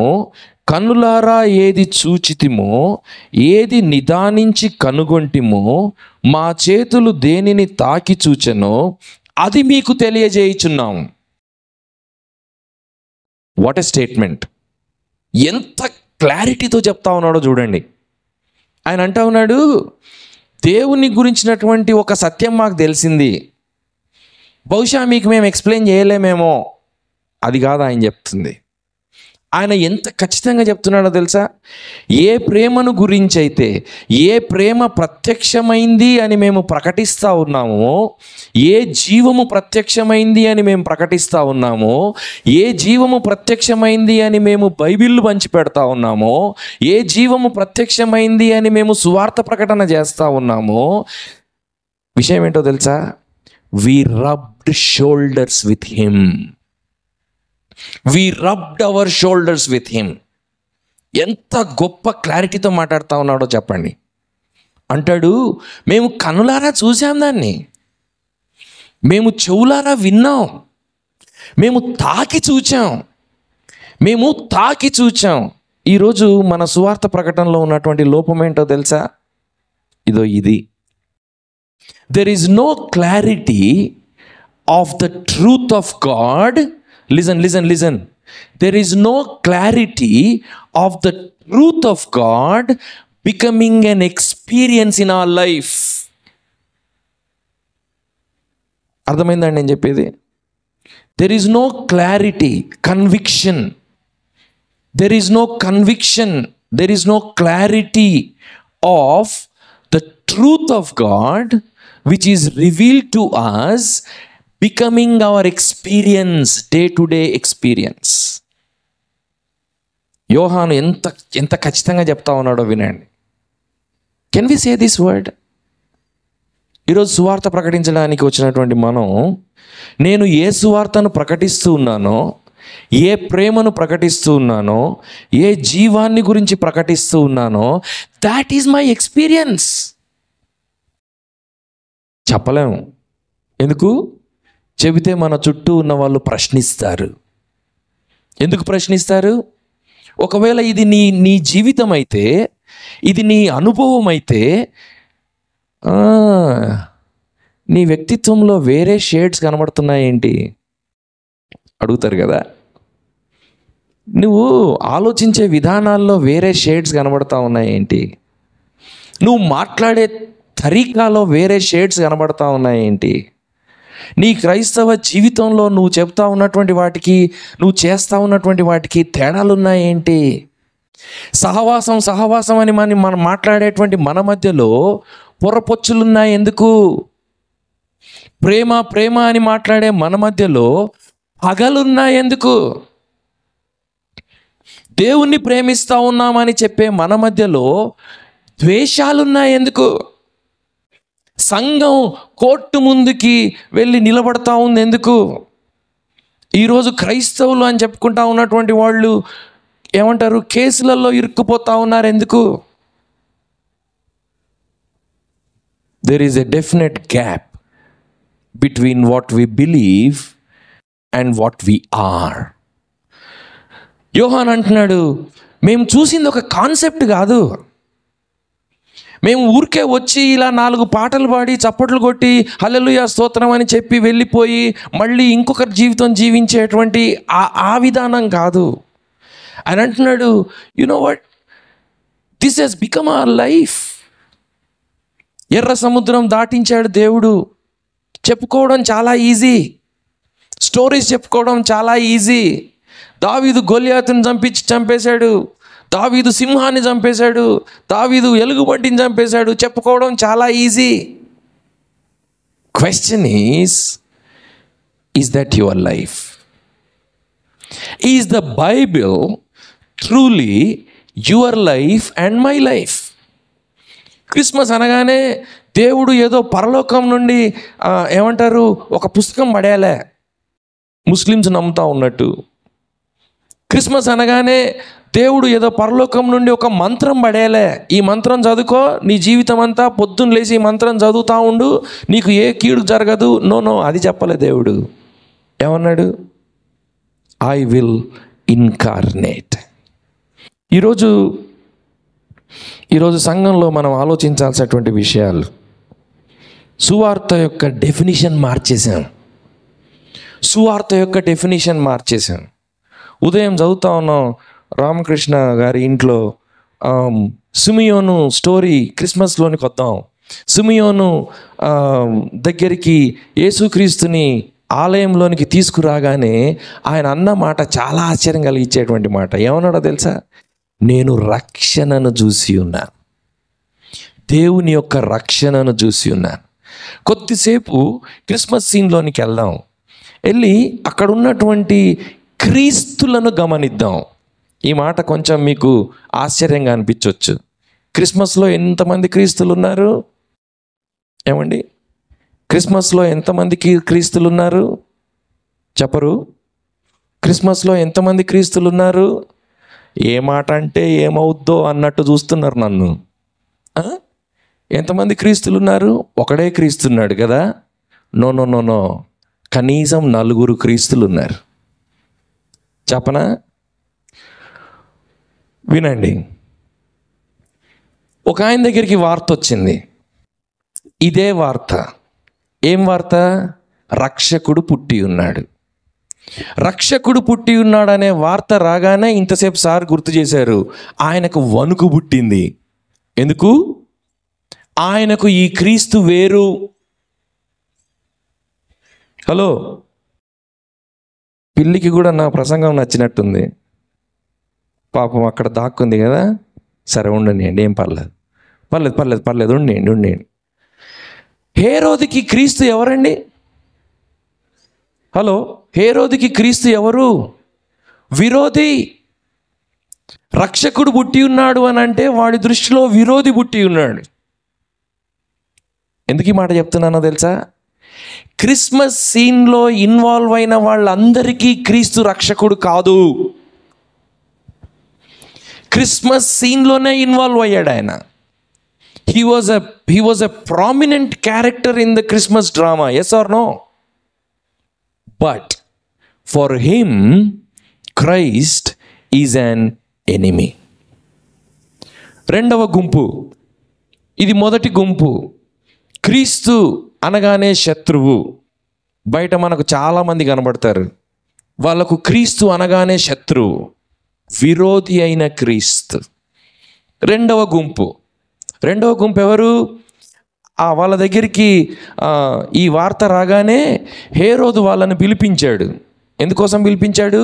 A: కన్నులారా ఏది చూచితిమో, ఏది నిదానించి కనుగొంటిమో, మా చేతులు దేనిని తాకి చూచెనో అది మీకు తెలియజేయుచున్నాం. What a statement! ఎంత క్లారిటీతో చెప్తా ఉన్నాడో చూడండి. ఆయన అంటా ఉన్నాడు, దేవుని గురించినటువంటి ఒక సత్యం మాకు తెలిసింది, బహుశా మీకు మేము ఎక్స్ప్లెయిన్ చేయలేమేమో. అది కాదు ఆయన చెప్తుంది. ఆయన ఎంత ఖచ్చితంగా చెప్తున్నాడో తెలుసా? ఏ ప్రేమను గురించి అయితే, ఏ ప్రేమ ప్రత్యక్షమైంది అని మేము ప్రకటిస్తూ ఉన్నామో, ఏ జీవము ప్రత్యక్షమైంది అని మేము ప్రకటిస్తూ ఉన్నామో, ఏ జీవము ప్రత్యక్షమైంది అని మేము బైబిల్ పంచిపెడతా ఉన్నామో, ఏ జీవము ప్రత్యక్షమైంది అని మేము సువార్త ప్రకటన చేస్తూ ఉన్నామో, విషయం ఏంటో తెలుసా? We rubbed shoulders with him. We rubbed our shoulders with him. ఎంత గొప్ప క్లారిటీతో మాట్లాడుతూ ఉన్నాడో చెప్పండి. అంటాడు, మేము కనులారా చూసాం దాన్ని, మేము చెవులారా విన్నాం, మేము తాకి చూచాం. ఈరోజు మన సువార్త ప్రకటనలో ఉన్నటువంటి లోపం ఏంటో తెలుసా? ఇది. There is no clarity of the truth of God. Listen. There is no clarity of the truth of God becoming an experience in our life. అర్థమైందండి నేను చెప్పేది? There is no clarity, conviction. there is no conviction, there is no clarity of the truth of God which is revealed to us, becoming our experience, day to day experience. యోహాను ఎంత ఎంత ఖచ్చితంగా చెప్తా ఉన్నాడో వినండి. Can we say this word? ఈరోజు సువార్త ప్రకటించడానికి వచ్చినటువంటి మనం, నేను ఏ సువార్తను ప్రకటిస్తూ ఉన్నానో, ఏ ప్రేమను ప్రకటిస్తూ ఉన్నానో, ఏ జీవాన్ని గురించి ప్రకటిస్తూ ఉన్నానో, దాట్ ఈజ్ మై ఎక్స్పీరియన్స్. చెప్పలేము. ఎందుకు? చెబితే మన చుట్టూ ఉన్న వాళ్ళు ప్రశ్నిస్తారు. ఎందుకు ప్రశ్నిస్తారు? ఒకవేళ ఇది నీ జీవితం అయితే, ఇది నీ అనుభవం అయితే, నీ వ్యక్తిత్వంలో వేరే షేడ్స్ కనబడుతున్నాయేంటి అడుగుతారు కదా. నువ్వు ఆలోచించే విధానాల్లో వేరే షేడ్స్ కనబడతా ఉన్నాయేంటి? నువ్వు మాట్లాడే తరీకాలో వేరే షేడ్స్ కనబడతా ఉన్నాయేంటి? నీ క్రైస్తవ జీవితంలో నువ్వు చెప్తా ఉన్నటువంటి వాటికి, నువ్వు చేస్తూ ఉన్నటువంటి వాటికి తేడాలు ఉన్నాయేంటి? సహవాసం అని మనం మాట్లాడేటువంటి మన మధ్యలో పొరపొచ్చులున్నాయి ఎందుకు? ప్రేమ అని మాట్లాడే మన మధ్యలో పగలున్నాయి ఎందుకు? దేవుణ్ణి ప్రేమిస్తూ ఉన్నామని చెప్పే మన మధ్యలో ద్వేషాలున్నాయి ఎందుకు? సంఘం కోర్టు ముందుకి వెళ్ళి నిలబడతా ఉంది ఎందుకు? ఈరోజు క్రైస్తవులు అని చెప్పుకుంటా ఉన్నటువంటి వాళ్ళు ఏమంటారు, కేసులలో ఇరుక్కుపోతా ఉన్నారు ఎందుకు? There is a definite gap between what we believe and what we are. యోహాన్ అంటున్నాడు, మేము చూసింది ఒక కాన్సెప్ట్ కాదు. మేము ఊరికే వచ్చి ఇలా 4 పాటలు పాడి చప్పట్లు కొట్టి హల్లెలూయా స్తోత్రం అని చెప్పి వెళ్ళిపోయి మళ్ళీ ఇంకొకరి జీవితం జీవించేటువంటి ఆ విధానం కాదు. ఆయన అంటున్నాడు, you know what, this he's become our life. ఎర్ర సముద్రం దాటించాడు దేవుడు. చెప్పుకోవడం చాలా ఈజీ, స్టోరీస్ చెప్పుకోవడం చాలా ఈజీ. దావీదు గొలియాతుని చంపేశాడు, దావీదు సింహాన్ని చంపేశాడు, దావీదు ఎలుగుబంటిని చంపేశాడు. చెప్పుకోవడం చాలా easy. Question is that your life? Is the Bible truly your life and my life? Christmas అనగానే దేవుడు ఏదో పరలోకం నుండి ఏమంటారు ఒక పుస్తకం పడేయాలే ముస్లిమ్స్ నమ్ముతా ఉన్నట్టు. క్రిస్మస్ అనగానే దేవుడు ఏదో పరలోకం నుండి ఒక మంత్రం పడేయాలే, ఈ మంత్రం చదువుకో, నీ జీవితం అంతా పొద్దున్న లేచి ఈ మంత్రం చదువుతూ ఉండు, నీకు ఏ కీడు జరగదు. నో, అది చెప్పలే దేవుడు. ఏమన్నాడు? I will incarnate. ఈరోజు సంఘంలో మనం ఆలోచించాల్సినటువంటి విషయాలు, సువార్త యొక్క డెఫినిషన్ మార్చేసాం. ఉదయం చదువుతా ఉన్నాం రామకృష్ణ గారి ఇంట్లో సిమియోను స్టోరీ. క్రిస్మస్లోనికి వద్దాం. సిమియోను దగ్గరికి యేసుక్రీస్తుని ఆలయంలోనికి తీసుకురాగానే ఆయన అన్న మాట చాలా ఆశ్చర్యం కలిగించేటువంటి మాట. ఏమన్నాడో తెలుసా? నేను రక్షణను చూసి ఉన్నాను, దేవుని యొక్క రక్షణను చూసి ఉన్నాను. కొద్దిసేపు క్రిస్మస్ సీన్లోనికి వెళ్దాం. వెళ్ళి అక్కడ ఉన్నటువంటి క్రీస్తులను గమనిద్దాం. ఈ మాట కొంచెం మీకు ఆశ్చర్యంగా అనిపించవచ్చు. క్రిస్మస్లో ఎంతమంది క్రీస్తులు ఉన్నారు? ఏమండి, క్రిస్మస్లో ఎంతమంది క్రీస్తులు ఉన్నారు? చెప్పరు. క్రిస్మస్లో ఎంతమంది క్రీస్తులు ఉన్నారు? ఏ మాట అంటే ఏమవుద్దో అన్నట్టు చూస్తున్నారు నన్ను. ఎంతమంది క్రీస్తులు ఉన్నారు? ఒకడే క్రీస్తున్నాడు కదా? నో, కనీసం 4 క్రీస్తులు ఉన్నారు. చెప్పనా? వినండి. ఒక ఆయన దగ్గరికి వార్త వచ్చింది. ఇదే వార్త. ఏం వార్త? రక్షకుడు పుట్టి ఉన్నాడు. రక్షకుడు పుట్టి ఉన్నాడు అనే వార్త రాగానే ఇంతసేపు సార్ గుర్తు చేశారు, ఆయనకు వణుకు పుట్టింది. ఎందుకు? ఆయనకు ఈ క్రీస్తు వేరు. హలో, పిల్లికి కూడా నా ప్రసంగం నచ్చినట్టుంది. పాపం అక్కడ దాక్కుంది కదా, సరే ఉండనియండి, ఏం పర్లేదు, పర్లేదు పర్లేదు పర్లేదు, ఉండండి. హేరోదుకి క్రీస్తు ఎవరండి? హలో, హేరోదుకి క్రీస్తు ఎవరు? విరోధి. రక్షకుడు పుట్టి ఉన్నాడు అని అంటే వాడి దృష్టిలో విరోధి పుట్టి ఉన్నాడు. ఎందుకు ఈ మాట చెప్తున్నానో తెలుసా? క్రిస్మస్ సీన్లో ఇన్వాల్వ్ అయిన వాళ్ళందరికీ క్రీస్తు రక్షకుడు కాదు. క్రిస్మస్ సీన్లోనే ఇన్వాల్వ్ అయ్యాడు ఆయన. He was a prominent character in the Christmas drama, yes or no? But for him, Christ is an enemy. రెండవ గుంపు, ఇది మొదటి గుంపు. క్రీస్తు అనగానే శత్రువు. బయట మనకు చాలామంది కనబడతారు, వాళ్ళకు క్రీస్తు అనగానే శత్రువు, విరోధి అయిన క్రీస్తు. రెండవ గుంపు ఎవరు? వాళ్ళ దగ్గరికి ఈ వార్త రాగానే హేరోదు వాళ్ళని పిలిపించాడు. ఎందుకోసం పిలిపించాడు?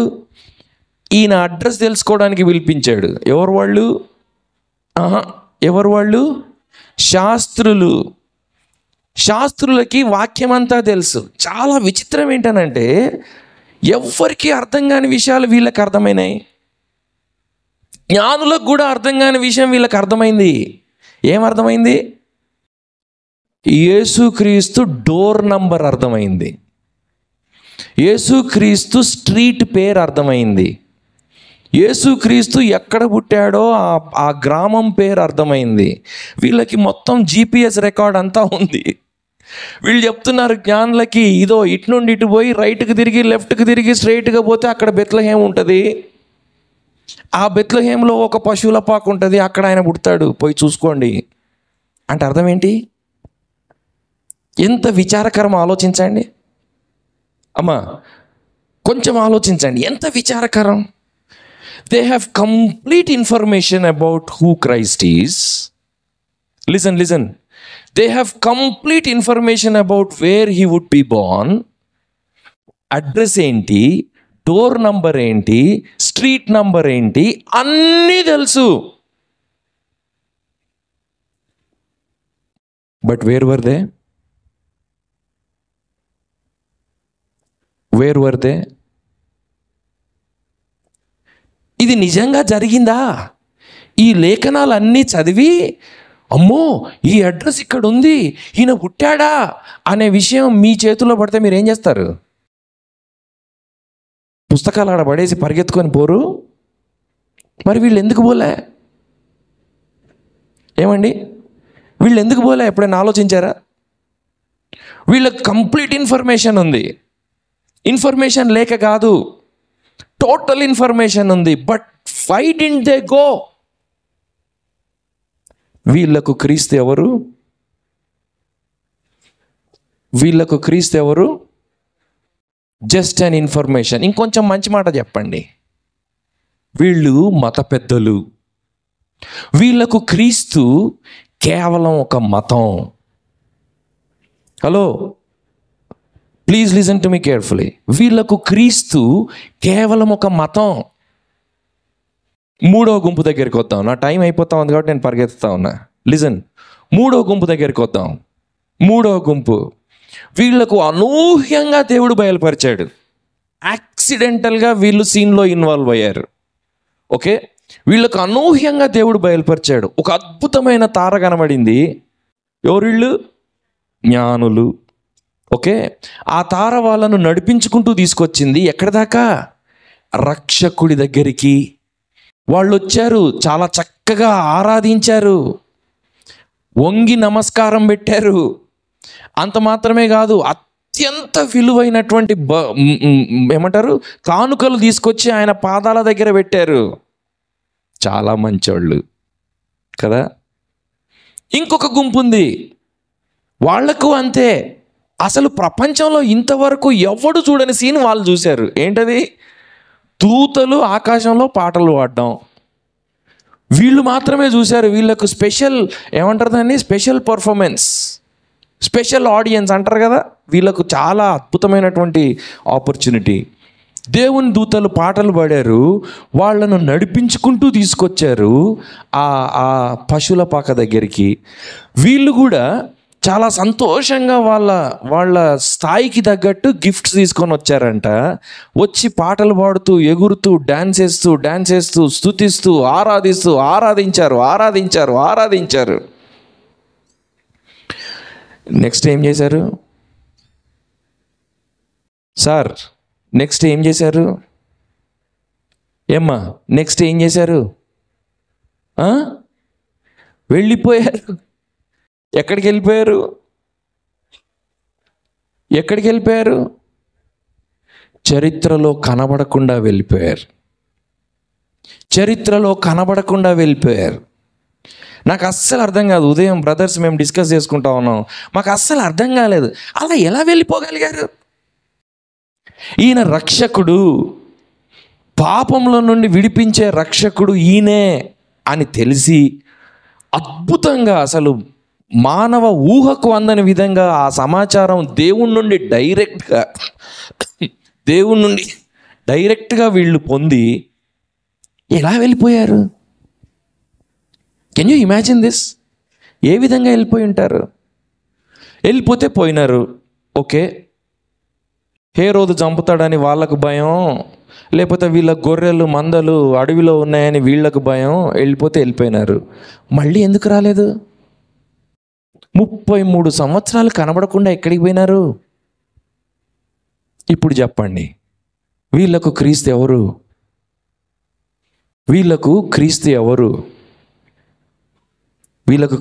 A: ఈయన అడ్రస్ తెలుసుకోవడానికి పిలిపించాడు. ఎవరు వాళ్ళు? శాస్త్రులు. శాస్త్రులకి వాక్యం అంతా తెలుసు. చాలా విచిత్రం ఏంటనంటే ఎవ్వరికీ అర్థం కాని విషయాలు వీళ్ళకి అర్థమైనాయి. జ్ఞానులకు కూడా అర్థం కాని విషయం వీళ్ళకి అర్థమైంది. ఏమర్థమైంది? యేసుక్రీస్తు డోర్ నంబర్ అర్థమైంది. యేసుక్రీస్తు స్ట్రీట్ పేరు అర్థమైంది. యేసుక్రీస్తు ఎక్కడ పుట్టాడో ఆ గ్రామం పేరు అర్థమైంది. వీళ్ళకి మొత్తం GPS రికార్డ్ అంతా ఉంది. వీళ్ళు చెప్తున్నారు జ్ఞానులకి, ఇదో ఇటు నుండి ఇటు పోయి రైట్కి తిరిగి లెఫ్ట్కి తిరిగి స్ట్రైట్గా పోతే అక్కడ బెత్లెహేం ఉంటుంది, ఆ బెత్లెహేంలో ఒక పశువుల పాకు ఉంటుంది, అక్కడ ఆయన పుడతాడు, పోయి చూసుకోండి అంటే అర్థం ఏంటి? ఎంత విచారకరం ఆలోచించండి అమ్మా, కొంచెం ఆలోచించండి, ఎంత విచారకరం. They have complete information about who Christ is. Listen. They have complete information about where he would be born. Address ఏంటి, డోర్ నంబర్ ఏంటి, స్ట్రీట్ నంబర్ ఏంటి, అన్నీ తెలుసు. But where were they? ఇది నిజంగా జరిగిందా? ఈ లేఖనాలన్నీ చదివి అమ్మో ఈ అడ్రస్ ఇక్కడ ఉంది, ఈయన పుట్టాడా అనే విషయం మీ చేతిలో పడితే మీరు ఏం చేస్తారు? పుస్తకాలు ఆడ పడేసి పరిగెత్తుకొని పోరు? మరి వీళ్ళు ఎందుకు పోలే? ఏమండి, వీళ్ళు ఎందుకు పోలే? ఎప్పుడైనా ఆలోచించారా? వీళ్ళకి కంప్లీట్ ఇన్ఫర్మేషన్ ఉంది. ఇన్ఫర్మేషన్ లేక కాదు, టోటల్ ఇన్ఫర్మేషన్ ఉంది. But why didn't they go? వీళ్ళకు క్రీస్తు ఎవరు? Just an information. ఇంకొంచెం మంచి మాట చెప్పండి, వీళ్ళు మత పెద్దలు. వీళ్ళకు క్రీస్తు కేవలం ఒక మతం. Hello, please listen to me carefully. వీళ్ళకు క్రీస్తు కేవలం ఒక మతం. మూడో గుంపు దగ్గరికి వద్దాం. నా టైం అయిపోతా ఉంది కాబట్టి నేను పరిగెత్తుతా ఉన్నా. లిజన్, మూడో గుంపు దగ్గరికి వద్దాం. మూడో గుంపు, వీళ్ళకు అనూహ్యంగా దేవుడు బయలుపరిచాడు. యాక్సిడెంటల్గా వీళ్ళు సీన్లో ఇన్వాల్వ్ అయ్యారు. ఓకే, వీళ్ళకు అనూహ్యంగా దేవుడు బయలుపరిచాడు. ఒక అద్భుతమైన తార కనబడింది. ఎవరు వీళ్ళు? జ్ఞానులు. ఓకే, ఆ తార వాళ్ళను నడిపించుకుంటూ తీసుకొచ్చింది ఎక్కడ దాకా? రక్షకుడి దగ్గరికి. వాళ్ళు వచ్చారు, చాలా చక్కగా ఆరాధించారు, వంగి నమస్కారం పెట్టారు. అంత మాత్రమే కాదు, అత్యంత విలువైనటువంటి ఏమంటారు కానుకలు తీసుకొచ్చి ఆయన పాదాల దగ్గర పెట్టారు. చాలా మంచోళ్ళు కదా. ఇంకొక గుంపు ఉంది, వాళ్లకు అంతే. అసలు ప్రపంచంలో ఇంతవరకు ఎవడు చూడని సీన్ వాళ్ళు చూశారు. ఏంటది? దూతలు ఆకాశంలో పాటలు పాడడం. వీళ్ళు మాత్రమే చూశారు. వీళ్ళకు స్పెషల్ ఏమంటారు దాన్ని, స్పెషల్ పర్ఫార్మెన్స్, స్పెషల్ ఆడియన్స్ అంటారు కదా. వీళ్ళకు చాలా అద్భుతమైనటువంటి ఆపర్చునిటీ. దేవుని దూతలు పాటలు పాడారు, వాళ్ళను నడిపించుకుంటూ తీసుకొచ్చారు ఆ పశువుల పాక దగ్గరికి. వీళ్ళు కూడా చాలా సంతోషంగా వాళ్ళ స్థాయికి తగ్గట్టు గిఫ్ట్స్ తీసుకొని వచ్చారంట. వచ్చి పాటలు పాడుతూ, ఎగురుతూ, డ్యాన్స్ వేస్తూ స్తుతిస్తూ, ఆరాధించారు. నెక్స్ట్ ఏం చేశారు సార్? నెక్స్ట్ ఏం చేశారు ఏమ్మా? నెక్స్ట్ ఏం చేశారు? వెళ్ళిపోయారు. ఎక్కడికి వెళ్ళిపోయారు? చరిత్రలో కనబడకుండా వెళ్ళిపోయారు. నాకు అస్సలు అర్థం కాదు. ఉదయం బ్రదర్స్ మేము డిస్కస్ చేసుకుంటా ఉన్నాం, మాకు అస్సలు అర్థం కాలేదు, అలా ఎలా వెళ్ళిపోగలిగారు? ఈయన రక్షకుడు, పాపంలో నుండి విడిపించే రక్షకుడు ఈయనే అని తెలిసి అద్భుతంగా, అసలు మానవ ఊహకు అందని విధంగా ఆ సమాచారం దేవుని నుండి డైరెక్ట్గా వీళ్ళు పొంది ఎలా వెళ్ళిపోయారు? Can you imagine this? ఏ విధంగా వెళ్ళిపోయి ఉంటారు? వెళ్ళిపోతే పోయినారు, ఓకే. హేరోదు చంపుతాడని వాళ్ళకు భయం, లేకపోతే వీళ్ళ గొర్రెలు మందలు అడవిలో ఉన్నాయని వీళ్ళకు భయం, వెళ్ళిపోయినారు. మళ్ళీ ఎందుకు రాలేదు? 33 సంవత్సరాలు కనబడకుండా ఎక్కడికి పోయినారు? ఇప్పుడు చెప్పండి, వీళ్ళకు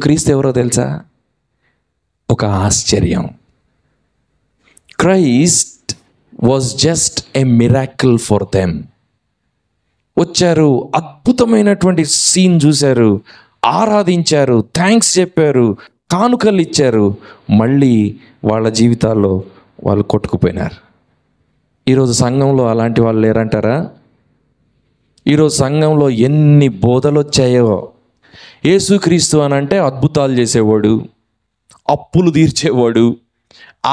A: క్రీస్తు ఎవరో తెలుసా? ఒక ఆశ్చర్యం. Christ was just a miracle for them. వచ్చారు, అద్భుతమైనటువంటి సీన్ చూశారు, ఆరాధించారు, థ్యాంక్స్ చెప్పారు, కానుకలు ఇచ్చారు. మళ్ళీ వాళ్ళ జీవితాల్లో వాళ్ళు కొట్టుకుపోయినారు. ఈరోజు సంఘంలో అలాంటి వాళ్ళు లేరంటారా? ఈరోజు సంఘంలో ఎన్ని బోధలు వచ్చాయో. యేసుక్రీస్తు అని అంటే అద్భుతాలు చేసేవాడు, అప్పులు తీర్చేవాడు,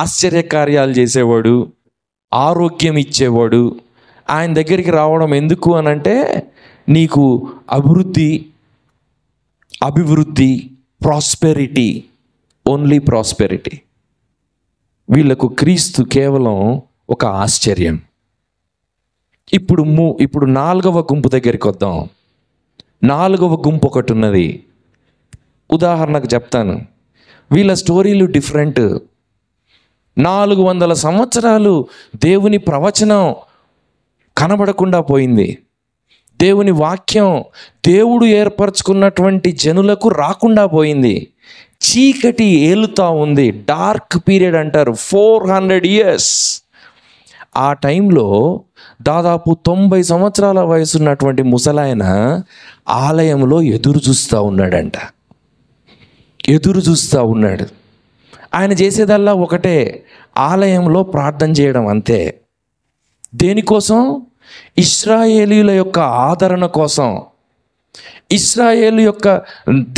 A: ఆశ్చర్యకార్యాలు చేసేవాడు, ఆరోగ్యం ఇచ్చేవాడు. ఆయన దగ్గరికి రావడం ఎందుకు అని అంటే నీకు అభివృద్ధి, ప్రాస్పెరిటీ, ఓన్లీ ప్రాస్పెరిటీ. వీళ్ళకు క్రీస్తు కేవలం ఒక ఆశ్చర్యం. ఇప్పుడు 4వ గుంపు దగ్గరికి వద్దాం. 4వ గుంపు ఒకటి ఉన్నది. ఉదాహరణకు చెప్తాను, వీళ్ళ స్టోరీలు డిఫరెంట్. 400 సంవత్సరాలు దేవుని ప్రవచనం కనబడకుండా పోయింది. దేవుని వాక్యం దేవుడు ఏర్పరచుకున్నటువంటి జనులకు రాకుండా పోయింది. చీకటి ఏలుతా ఉంది, డార్క్ పీరియడ్ అంటారు, 400 years. ఆ టైంలో దాదాపు 90 సంవత్సరాల వయసున్నటువంటి ముసలాయన ఆలయంలో ఎదురు చూస్తూ ఉన్నాడు. ఆయన చేసేదల్లా ఒకటే, ఆలయంలో ప్రార్థన చేయడం, అంతే. దేనికోసం? ఇశ్రాయేలీయుల యొక్క ఆదరణ కోసం, ఇశ్రాయేలు యొక్క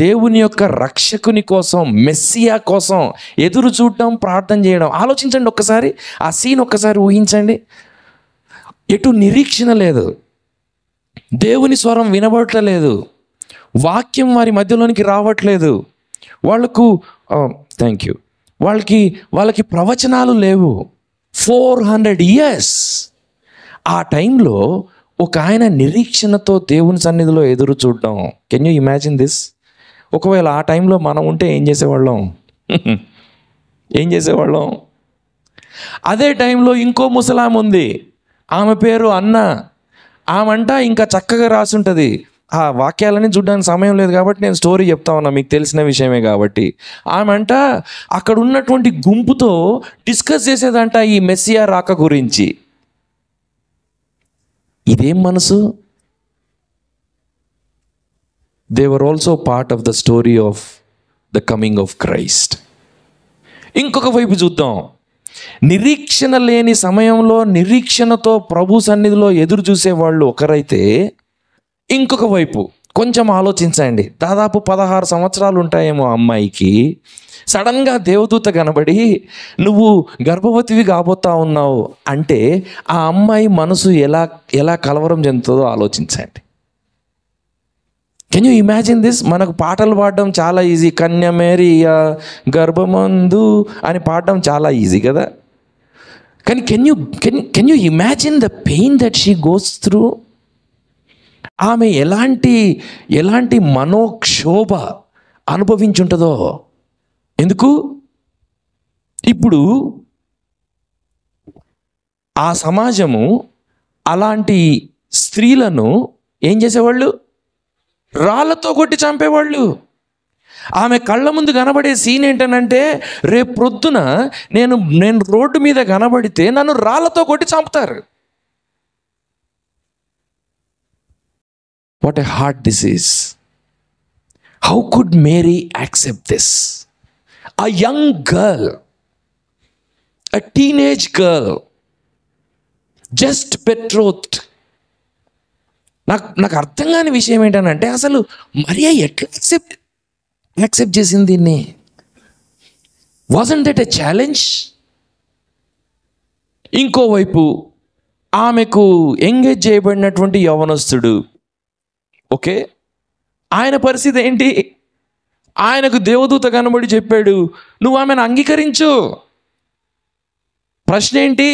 A: దేవుని యొక్క రక్షకుని కోసం, మెస్సియా కోసం ఎదురు చూడటం, ప్రార్థన చేయడం. ఆలోచించండి ఒక్కసారి, ఆ సీన్ ఒక్కసారి ఊహించండి. ఎటు నిరీక్షణ లేదు, దేవుని స్వరం వినబడట్లేదు, వాక్యం వారి మధ్యలోనికి రావట్లేదు, వాళ్ళకి ప్రవచనాలు లేవు. 400 years. ఆ టైంలో ఒక ఆయన నిరీక్షణతో దేవుని సన్నిధిలో ఎదురు చూడడం. Can you imagine this? ఒకవేళ ఆ టైంలో మనం ఉంటే ఏం చేసేవాళ్ళం? అదే టైంలో ఇంకో ముసలాం ఉంది, ఆమె పేరు అన్న. ఆమంట ఇంకా చక్కగా రాసుంటుంది. ఆ వాక్యాలని చూడడానికి సమయం లేదు కాబట్టి నేను స్టోరీ చెప్తా ఉన్నా, మీకు తెలిసిన విషయమే కాబట్టి. ఆమెంట అక్కడ ఉన్నటువంటి గుంపుతో డిస్కస్ చేసేదంట ఈ మెస్సియా రాక గురించి. ఇదేం మనసు? They were also part of the story of the coming of Christ. ఇంకొక వైపు చూద్దాం. నిరీక్షణ లేని సమయంలో నిరీక్షణతో ప్రభు సన్నిధిలో ఎదురు చూసేవాళ్ళు ఒకరైతే, ఇంకొక వైపు కొంచెం ఆలోచించండి. దాదాపు 16 సంవత్సరాలు ఉంటాయేమో అమ్మాయికి. సడన్గా దేవదూత కనబడి నువ్వు గర్భవతివి కాబోతా ఉన్నావు అంటే ఆ అమ్మాయి మనసు ఎలా ఎలా కలవరం చెందుతుందో ఆలోచించండి. Can you imagine this? మనకు పాటలు పాడడం చాలా ఈజీ. కన్య మేరియా గర్భమందు అని పాడడం చాలా ఈజీ కదా. కానీ can you imagine the pain that she goes through? ఆమె ఎలాంటి మనోక్షోభ అనుభవించుంటుందో. ఎందుకు? ఇప్పుడు ఆ సమాజము అలాంటి స్త్రీలను ఏం చేసేవాళ్ళు? రాళ్ళతో కొట్టి చంపేవాళ్ళు. ఆమె కళ్ళ ముందు కనబడే సీన్ ఏంటనంటే, రేపు ప్రొద్దున నేను రోడ్డు మీద కనబడితే నన్ను రాళ్ళతో కొట్టి చంపుతారు. What a hard disease. How could Mary accept this? A young girl, a teenage girl, just betrothed. నాకు అర్థం కాని విషయం ఏంటనంటే, అసలు మరియా ఎట్లా యాక్సెప్ట్ చేసింది దీన్ని? Wasn't that a challenge? ఇంకోవైపు ఆమెకు ఎంగేజ్ చేయబడినటువంటి యవనస్తుడు, ఓకే, ఆయన పరిస్థితి ఏంటి? ఆయనకు దేవదూత కనబడి చెప్పాడు, నువ్వు ఆమెను అంగీకరించు. ప్రశ్న ఏంటి?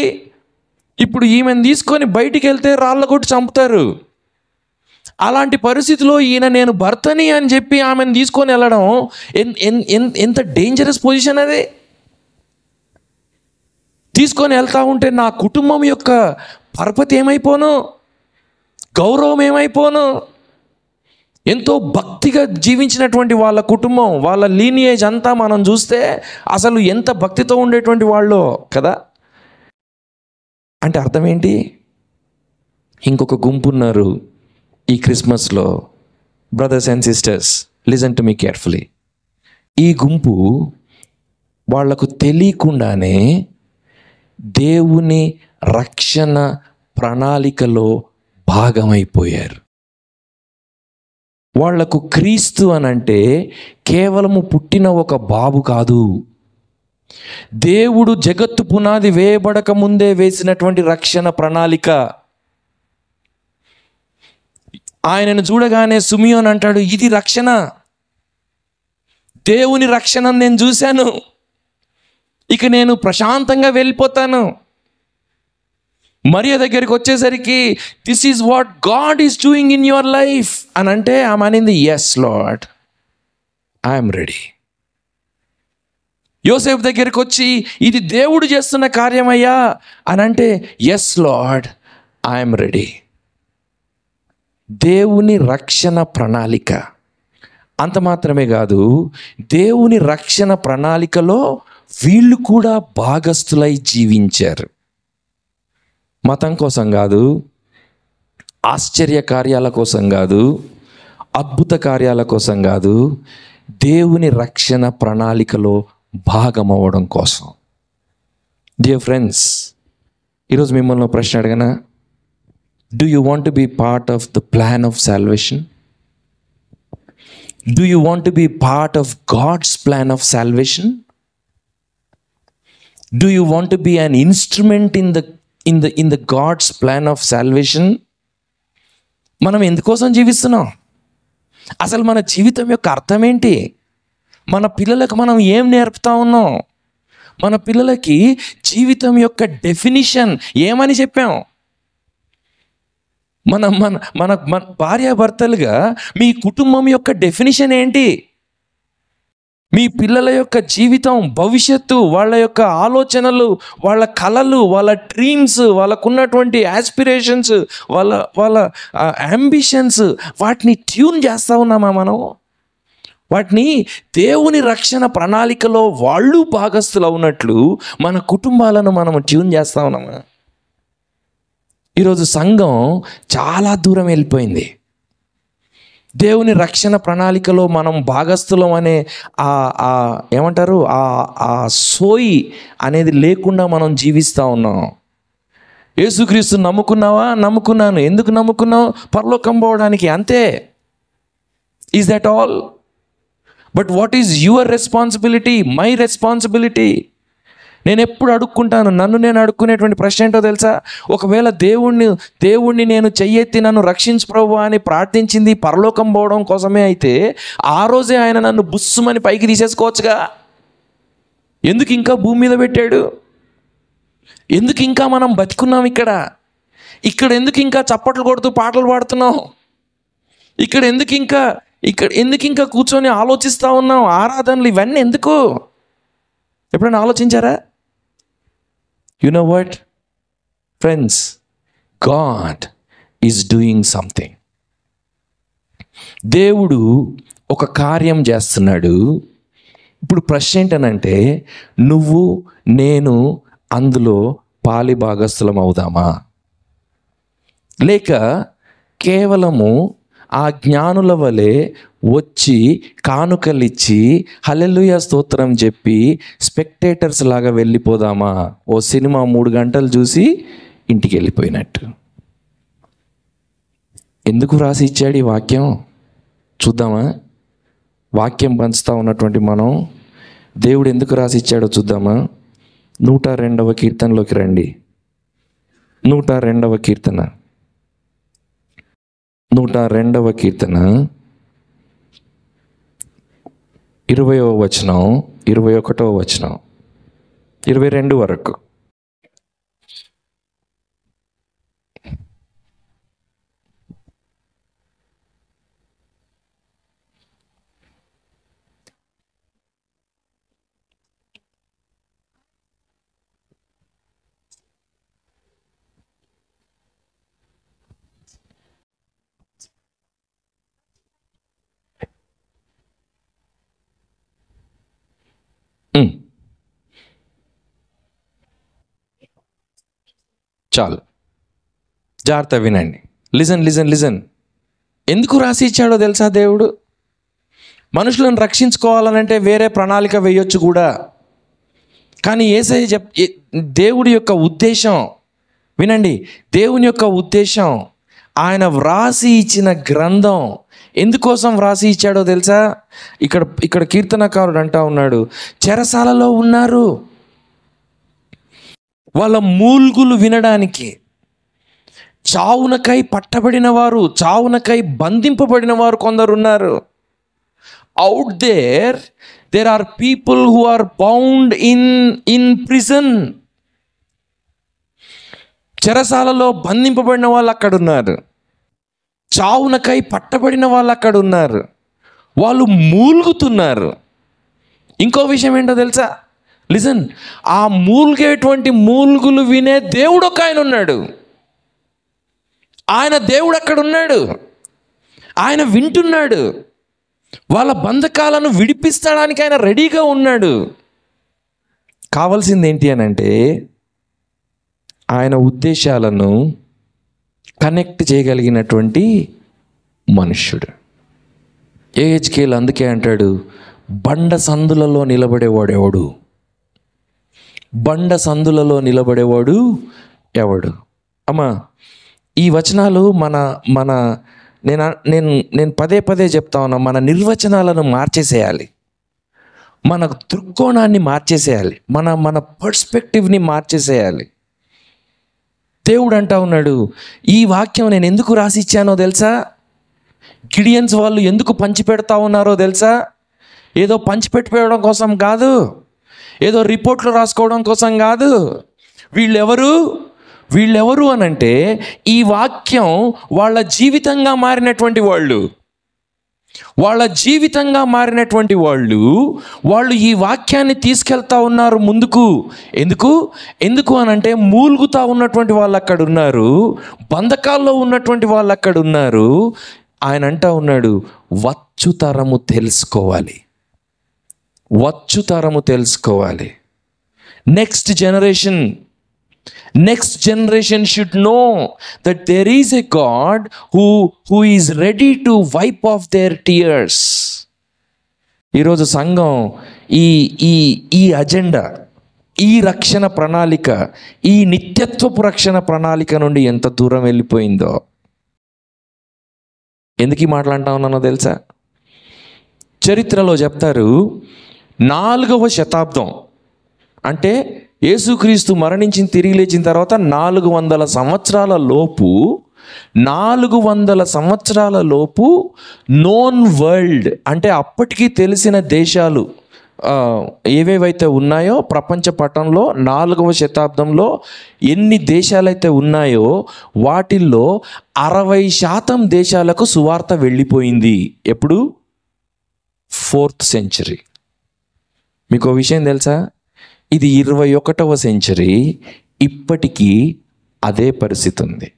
A: ఇప్పుడు ఈమెను తీసుకొని బయటికి వెళ్తే రాళ్ళ కొట్టి చంపుతారు. అలాంటి పరిస్థితిలో ఈయన నేను భర్తని అని చెప్పి ఆమెను తీసుకొని వెళ్ళడం ఎంత డేంజరస్ పొజిషన్ అది. తీసుకొని వెళ్తా ఉంటే నా కుటుంబం యొక్క పరపతి ఏమైపోను, గౌరవం ఏమైపోను. ఎంతో భక్తిగా జీవించినటువంటి వాళ్ళ కుటుంబం, వాళ్ళ లీనియేజ్ అంతా మనం చూస్తే అసలు ఎంత భక్తితో ఉండేటువంటి వాళ్ళు కదా. అంటే అర్థం ఏంటి? ఇంకొక గుంపు ఉన్నారు ఈ క్రిస్మస్లో. Brothers and sisters, listen to me carefully. ఈ గుంపు వాళ్లకు తెలియకుండానే దేవుని రక్షణ ప్రణాళికలో భాగమైపోయారు. వాళ్లకు క్రీస్తు అనంటే కేవలము పుట్టిన ఒక బాబు కాదు, దేవుడు జగత్తు పునాది వేయబడక ముందే వేసినటువంటి రక్షణ ప్రణాళిక. ఆయనను చూడగానే సిమియోన్ అంటాడు, ఇది రక్షణ, దేవుని రక్షణ నేను చూశాను, ఇక నేను ప్రశాంతంగా వెళ్ళిపోతాను. మరియ దగ్గరికి వచ్చేసరికి this is what God is doing in your life అని అంటే ఆమె అనింది, ఎస్ లార్డ్, ఐఎమ్ రెడీ. యోసేపు దగ్గరికి వచ్చి ఇది దేవుడు చేస్తున్న కార్యమయ్యా అని అంటే, ఎస్ లార్డ్, ఐఎమ్ రెడీ. దేవుని రక్షణ ప్రణాళిక. అంత మాత్రమే కాదు, దేవుని రక్షణ ప్రణాళికలో వీళ్ళు కూడా భాగస్థులై జీవించారు. మతం కోసం కాదు, ఆశ్చర్య కార్యాల కోసం కాదు, అద్భుత కార్యాల కోసం కాదు, దేవుని రక్షణ ప్రణాళికలో భాగమవ్వడం కోసం. డియర్ ఫ్రెండ్స్, ఈరోజు మిమ్మల్ని ప్రశ్న అడగనా? Do you want to be part of the plan of salvation? Do you want to be part of God's plan of salvation? Do you want to be an instrument in the God's plan of salvation? మనం ఎందుకోసం జీవిస్తున్నాం? అసలు మన జీవితం యొక్క అర్థం ఏంటి? మన పిల్లలకు మనం ఏం నేర్పుతా ఉన్నాం? మన పిల్లలకి జీవితం యొక్క డెఫినిషన్ ఏమని చెప్పాం? మన భార్యాభర్తలుగా మీ కుటుంబం యొక్క డెఫినిషన్ ఏంటి? మీ పిల్లల యొక్క జీవితం, భవిష్యత్తు, వాళ్ళ యొక్క ఆలోచనలు, వాళ్ళ కలలు, వాళ్ళ డ్రీమ్స్, వాళ్ళకున్నటువంటి యాస్పిరేషన్స్, వాళ్ళ అంబిషన్స్, వాటిని ట్యూన్ చేస్తూ ఉన్నామా మనం? వాటిని దేవుని రక్షణ ప్రణాళికలో వాళ్ళు భాగస్థులు ఉన్నట్లు మన కుటుంబాలను మనం ట్యూన్ చేస్తూ ఉన్నామా? ఈరోజు సంఘం చాలా దూరం వెళ్ళిపోయింది. దేవుని రక్షణ ప్రణాళికలో మనం భాగస్థులం అనే ఏమంటారు ఆ సోయి అనేది లేకుండా మనం జీవిస్తూ ఉన్నాం. యేసుక్రీస్తు నమ్ముకున్నావా? నమ్ముకున్నాను. ఎందుకు నమ్ముకున్నావు? పరలోకం పోవడానికి, అంతే. Is that all? But what is your responsibility, my responsibility? నేను ఎప్పుడు అడుక్కుంటాను, నన్ను నేను అడుక్కునేటువంటి ప్రశ్న ఏంటో తెలుసా? ఒకవేళ దేవుణ్ణి నేను చెయ్యెత్తి నన్ను రక్షించు ప్రభువా అని ప్రార్థించింది పరలోకం పోవడం కోసమే అయితే, ఆ రోజే ఆయన నన్ను బుస్సుమని పైకి తీసేసుకోవచ్చుగా. ఎందుకు ఇంకా భూమి మీద పెట్టాడు? ఎందుకు ఇంకా మనం బతికున్నాం ఇక్కడ ఎందుకు ఇంకా చప్పట్లు కొడుతూ పాటలు పాడుతున్నాం? ఇక్కడ ఎందుకు ఇంకా కూర్చొని ఆలోచిస్తూ ఉన్నాం? ఆరాధనలు ఇవన్నీ ఎందుకు? ఎప్పుడైనా ఆలోచించారా? You know what friends, God is doing something. దేవుడు ఒక కార్యం చేస్తున్నాడు. ఇప్పుడు ప్రశ్న ఏంటనంటే, నువ్వు నేను అందులో పాలి భాగస్థులం అవుదామా, లేక కేవలము ఆ జ్ఞానుల వలె వచ్చి కానుకలిచ్చి హల్లెలూయా స్తోత్రం చెప్పి స్పెక్టేటర్స్ లాగా వెళ్ళిపోదామా? ఓ సినిమా 3 గంటలు చూసి ఇంటికి వెళ్ళిపోయినట్టు. ఎందుకు రాసి ఇచ్చాడు ఈ వాక్యం? చూద్దామా? వాక్యం పంచుతూ ఉన్నటువంటి మనం దేవుడు ఎందుకు రాసి ఇచ్చాడో చూద్దామా? 102వ కీర్తనలోకి రండి. 102వ కీర్తన 102వ కీర్తన 20వ వచనం, 21వ వచనం, 22 వరకు. చాలు, జాగ్రత్త వినండి. లిజన్. ఎందుకు రాసి ఇచ్చాడో తెలుసా? దేవుడు మనుషులను రక్షించుకోవాలనంటే వేరే ప్రణాళిక వేయొచ్చు కూడా, కానీ యేసయ్య దేవుడి యొక్క ఉద్దేశం వినండి. దేవుని యొక్క ఉద్దేశం, ఆయన వ్రాసి ఇచ్చిన గ్రంథం ఎందుకోసం వ్రాసి ఇచ్చాడో తెలుసా? ఇక్కడ కీర్తనకారుడు అంటా ఉన్నాడు, చెరసాలలో ఉన్నారు వాళ్ళ మూల్గులు వినడానికి. చావునకై పట్టబడిన వారు, చావునకై బంధింపబడిన వారు కొందరు ఉన్నారు. Out there are people who are bound in prison. చెరసాలలో బంధింపబడిన వాళ్ళు అక్కడ ఉన్నారు. చావునకై పట్టబడిన వాళ్ళు అక్కడ ఉన్నారు. వాళ్ళు మూలుగుతున్నారు. ఇంకో విషయం ఏంటో తెలుసా? లిజన్, ఆ మూల్గేటువంటి మూల్గులు వినే దేవుడు ఒక ఆయన ఉన్నాడు. ఆయన దేవుడు అక్కడ ఉన్నాడు. ఆయన వింటున్నాడు. వాళ్ళ బంధకాలను విడిపిస్తడానికి ఆయన రెడీగా ఉన్నాడు. కావాల్సింది ఏంటి అని అంటే, ఆయన ఉద్దేశాలను కనెక్ట్ చేయగలిగినటువంటి మనుష్యుడు. ఏహెచ్కేల్ అందుకే అంటాడు, బండ సందులలో నిలబడేవాడు ఎవడు? బండ సందులలో నిలబడేవాడు ఎవడు? అమ్మా, ఈ వచనాలు నేను పదే చెప్తా ఉన్నా, మన నిర్వచనాలను మార్చేసేయాలి, మన దృక్కోణాన్ని మార్చేసేయాలి, మన పర్స్పెక్టివ్ని మార్చేసేయాలి. దేవుడు అంటా ఉన్నాడు, ఈ వాక్యం నేను ఎందుకు రాసి ఇచ్చానో తెలుసా? గిడియన్స్ వాళ్ళు ఎందుకు పంచిపెడతా ఉన్నారో తెలుసా? ఏదో పంచిపెట్టిపోవడం కోసం కాదు, ఏదో రిపోర్ట్లు రాసుకోవడం కోసం కాదు. వీళ్ళెవరు అనంటే, ఈ వాక్యం వాళ్ళ జీవితంగా మారినటువంటి వాళ్ళు. వాళ్ళ జీవితంగా మారినటువంటి వాళ్ళు ఈ వాక్యాన్ని తీసుకెళ్తా ఉన్నారు ముందుకు. ఎందుకు అనంటే, మూలుగుతా ఉన్నటువంటి వాళ్ళు అక్కడ ఉన్నారు, బంధకాల్లో ఉన్నటువంటి వాళ్ళు అక్కడ ఉన్నారు. ఆయన అంటా ఉన్నాడు, వచ్చుతరము తెలుసుకోవాలి. Next generation should know that there is a God who is ready to wipe off their tears. ఈరోజు సంఘం ఈ అజెండా, ఈ రక్షణ ప్రణాళిక, ఈ నిత్యత్వపు రక్షణ ప్రణాళిక నుండి ఎంత దూరం వెళ్ళిపోయిందో. ఎందుకు ఈ మాటలు అంటా ఉన్నానో తెలుసా? చరిత్రలో చెప్తారు, 4వ శతాబ్దం అంటే యేసుక్రీస్తు మరణించి తిరిగి లేచిన తర్వాత 400 సంవత్సరాల లోపు 400 సంవత్సరాల లోపు నోన్ వరల్డ్ అంటే అప్పటికి తెలిసిన దేశాలు ఏవేవైతే ఉన్నాయో ప్రపంచ పటంలో 4వ శతాబ్దంలో ఎన్ని దేశాలైతే ఉన్నాయో వాటిల్లో 60% దేశాలకు సువార్త వెళ్ళిపోయింది. ఎప్పుడు? 4th century. మీకు ఒక విషయం తెలుసా? ఇది 21వ సెంచరీ, ఇప్పటికీ అదే పరిస్థితి ఉంది.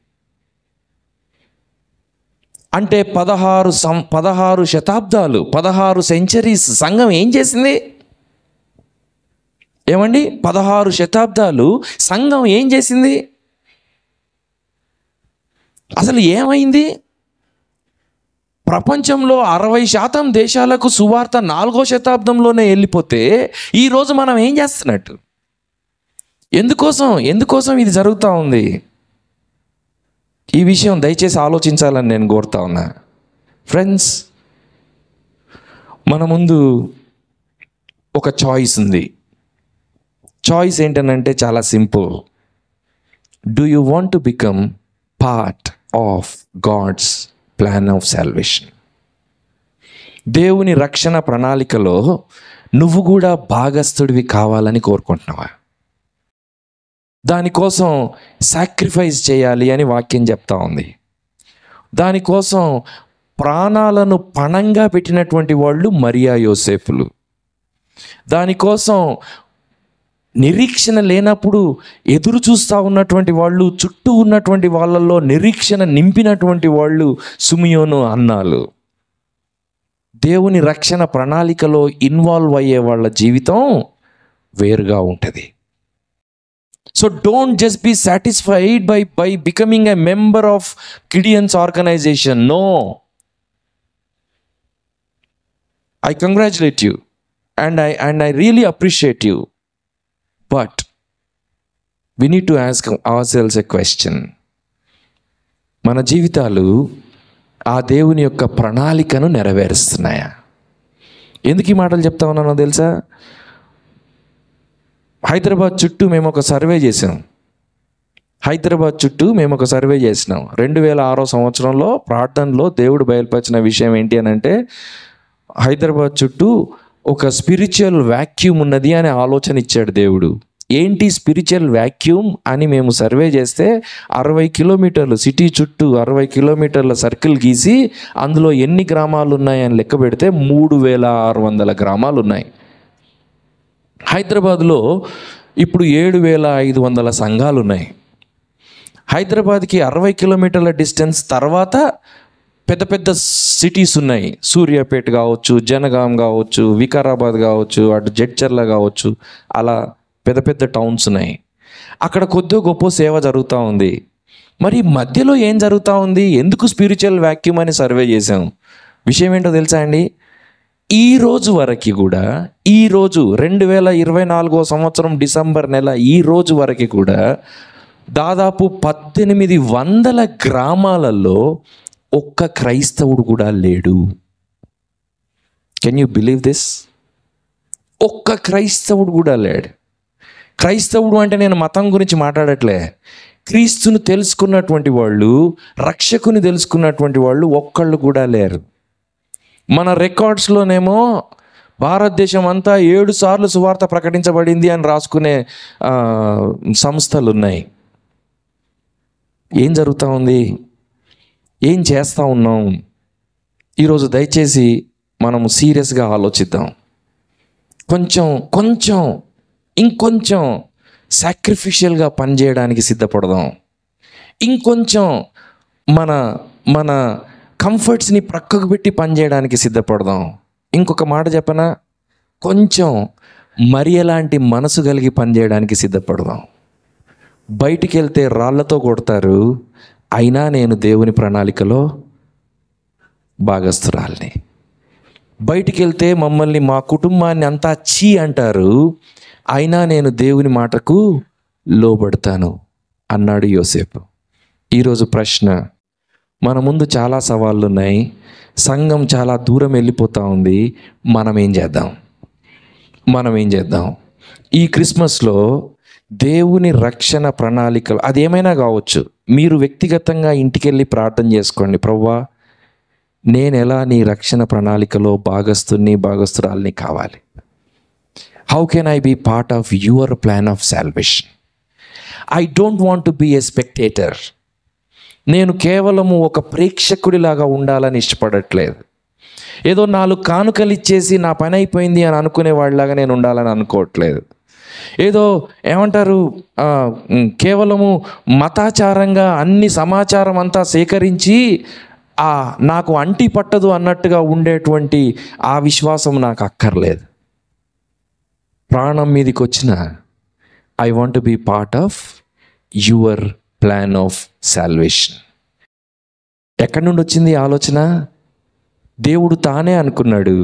A: అంటే 16 శతాబ్దాలు, 16 సెంచరీస్ సంఘం ఏం చేసింది? ఏమండి, 16 శతాబ్దాలు సంఘం ఏం చేసింది? అసలు ఏమైంది? ప్రపంచంలో 60% దేశాలకు సువార్త 4వ శతాబ్దంలోనే వెళ్ళిపోతే ఈరోజు మనం ఏం చేస్తున్నట్టు? ఎందుకోసం ఇది జరుగుతూ ఉంది? ఈ విషయం దయచేసి ఆలోచించాలని నేను కోరుతా ఉన్నా. ఫ్రెండ్స్, మన ముందు ఒక చాయిస్ ఉంది. చాయిస్ ఏంటనంటే చాలా simple. Do you want to become part of God's plan of salvation? దేవుని రక్షణ ప్రణాళికలో నువ్వు కూడా భాగస్థుడివి కావాలని కోరుకుంటున్నావా? దానికోసం సాక్రిఫైస్ చేయాలి అని వాక్యం చెప్తా ఉంది. దానికోసం ప్రాణాలను పణంగా పెట్టినటువంటి వాళ్ళు మరియా యోసేపులు. దానికోసం నిరీక్షణ లేనప్పుడు ఎదురు చూస్తూ ఉన్నటువంటి వాళ్ళు, చుట్టూ ఉన్నటువంటి వాళ్ళల్లో నిరీక్షణ నింపినటువంటి వాళ్ళు సిమియోను, అన్నాలు. దేవుని రక్షణ ప్రణాళికలో ఇన్వాల్వ్ అయ్యే వాళ్ళ జీవితం వేరుగా ఉంటుంది. So don't just be satisfied by becoming a member of Gideons organisation. No, I congratulate you and I really appreciate you. But we need to ask ourselves a question. మన జీవితాలు ఆ దేవుని యొక్క ప్రణాళికను నెరవేరుస్తున్నాయా? ఎందుకు ఈ మాటలు చెప్తా ఉన్నానో తెలుసా? హైదరాబాద్ చుట్టూ మేము ఒక సర్వే చేసాం. 2006 సంవత్సరంలో ప్రార్థనలో దేవుడు బయలుపరిచిన విషయం ఏంటి అని అంటే, హైదరాబాద్ చుట్టూ ఒక స్పిరిచువల్ వ్యాక్యూమ్ ఉన్నది అనే ఆలోచన ఇచ్చాడు దేవుడు. ఏంటి స్పిరిచువల్ వ్యాక్యూమ్ అని మేము సర్వే చేస్తే 60 కిలోమీటర్లు సిటీ చుట్టూ 60 కిలోమీటర్ల సర్కిల్ గీసి అందులో ఎన్ని గ్రామాలు ఉన్నాయని లెక్క పెడితే 3600 గ్రామాలు ఉన్నాయి. హైదరాబాద్లో ఇప్పుడు 7500 సంఘాలు ఉన్నాయి. హైదరాబాద్కి 60 కిలోమీటర్ల డిస్టెన్స్ తర్వాత పెద్ద పెద్ద సిటీస్ ఉన్నాయి. సూర్యాపేట కావచ్చు, జనగాం కావచ్చు, వికారాబాద్ కావచ్చు, అటు జడ్చర్ల కావచ్చు, అలా పెద్ద పెద్ద టౌన్స్ ఉన్నాయి. అక్కడ కొద్దిగా గొప్ప సేవ జరుగుతూ ఉంది. మరి మధ్యలో ఏం జరుగుతూ ఉంది? ఎందుకు స్పిరిచువల్ వ్యాక్యూమ్ అని సర్వే చేసాం? విషయం ఏంటో తెలుసా అండి? ఈ రోజు వరకు కూడా, ఈ రోజు 2024 సంవత్సరం డిసెంబర్ నెల ఈ రోజు వరకు కూడా దాదాపు 1800 గ్రామాలలో ఒక్క క్రైస్తవుడు కూడా లేడు. Can you believe this? ఒక్క క్రైస్తవుడు కూడా లేడు. క్రైస్తవుడు అంటే నేను మతం గురించి మాట్లాడట్లే. క్రీస్తుని తెలుసుకున్నటువంటి వాళ్ళు, రక్షకుని తెలుసుకున్నటువంటి వాళ్ళు ఒక్కళ్ళు కూడా లేరు. మన రికార్డ్స్లోనేమో భారతదేశం అంతా 7 సార్లు సువార్త ప్రకటించబడింది అని రాసుకునే సంస్థలు ఉన్నాయి. ఏం జరుగుతూ ఉంది? ఏం చేస్తూ ఉన్నాం? ఈరోజు దయచేసి మనము సీరియస్గా ఆలోచిద్దాం. ఇంకొంచెం సాక్రిఫిషియల్గా పనిచేయడానికి సిద్ధపడదాం. ఇంకొంచెం మన కంఫర్ట్స్ని ప్రక్కకు పెట్టి పనిచేయడానికి సిద్ధపడదాం. ఇంకొక మాట చెప్పనా? కొంచెం మరియలాంటి మనసు కలిగి పనిచేయడానికి సిద్ధపడదాం. బయటికి వెళ్తే రాళ్లతో కొడతారు, అయినా నేను దేవుని ప్రణాళికలో భాగస్థురాల్ని. బయటికి వెళ్తే మమ్మల్ని, మా కుటుంబాన్ని అంతా చీ అంటారు, అయినా నేను దేవుని మాటకు లోబడతాను అన్నాడు యోసేపు. ఈరోజు ప్రశ్న, మన ముందు చాలా సవాళ్ళు ఉన్నాయి, సంఘం చాలా దూరం వెళ్ళిపోతూ ఉంది. మనం ఏం చేద్దాం? ఈ క్రిస్మస్లో దేవుని రక్షణ ప్రణాళికలు అదేమైనా కావచ్చు. మీరు వ్యక్తిగతంగా ఇంటికి వెళ్ళి ప్రార్థన చేసుకోండి. ప్రభువా, నేను ఎలా నీ రక్షణ ప్రణాళికలో భాగస్తురాల్ని కావాలి? How can I be part of your plan of salvation? I don't want to be a spectator. నేను కేవలము ఒక ప్రేక్షకుడిలాగా ఉండాలని ఇష్టపడట్లేదు. ఏదో 4 కానుకలు ఇచ్చేసి నా పని అయిపోయింది అని అనుకునే వాళ్ళలాగా నేను ఉండాలని అనుకోవట్లేదు. ఏదో ఏమంటారు, కేవలము మతాచారంగా అన్ని సమాచారం అంతా సేకరించి నాకు అంటి పట్టదు అన్నట్టుగా ఉండేటువంటి ఆ విశ్వాసం నాకు అక్కర్లేదు. ప్రాణం మీదకి వచ్చిన I want be part of your plan of salvation. ఎక్కడి నుండి వచ్చింది ఆలోచన? దేవుడు తానే అనుకున్నాడు,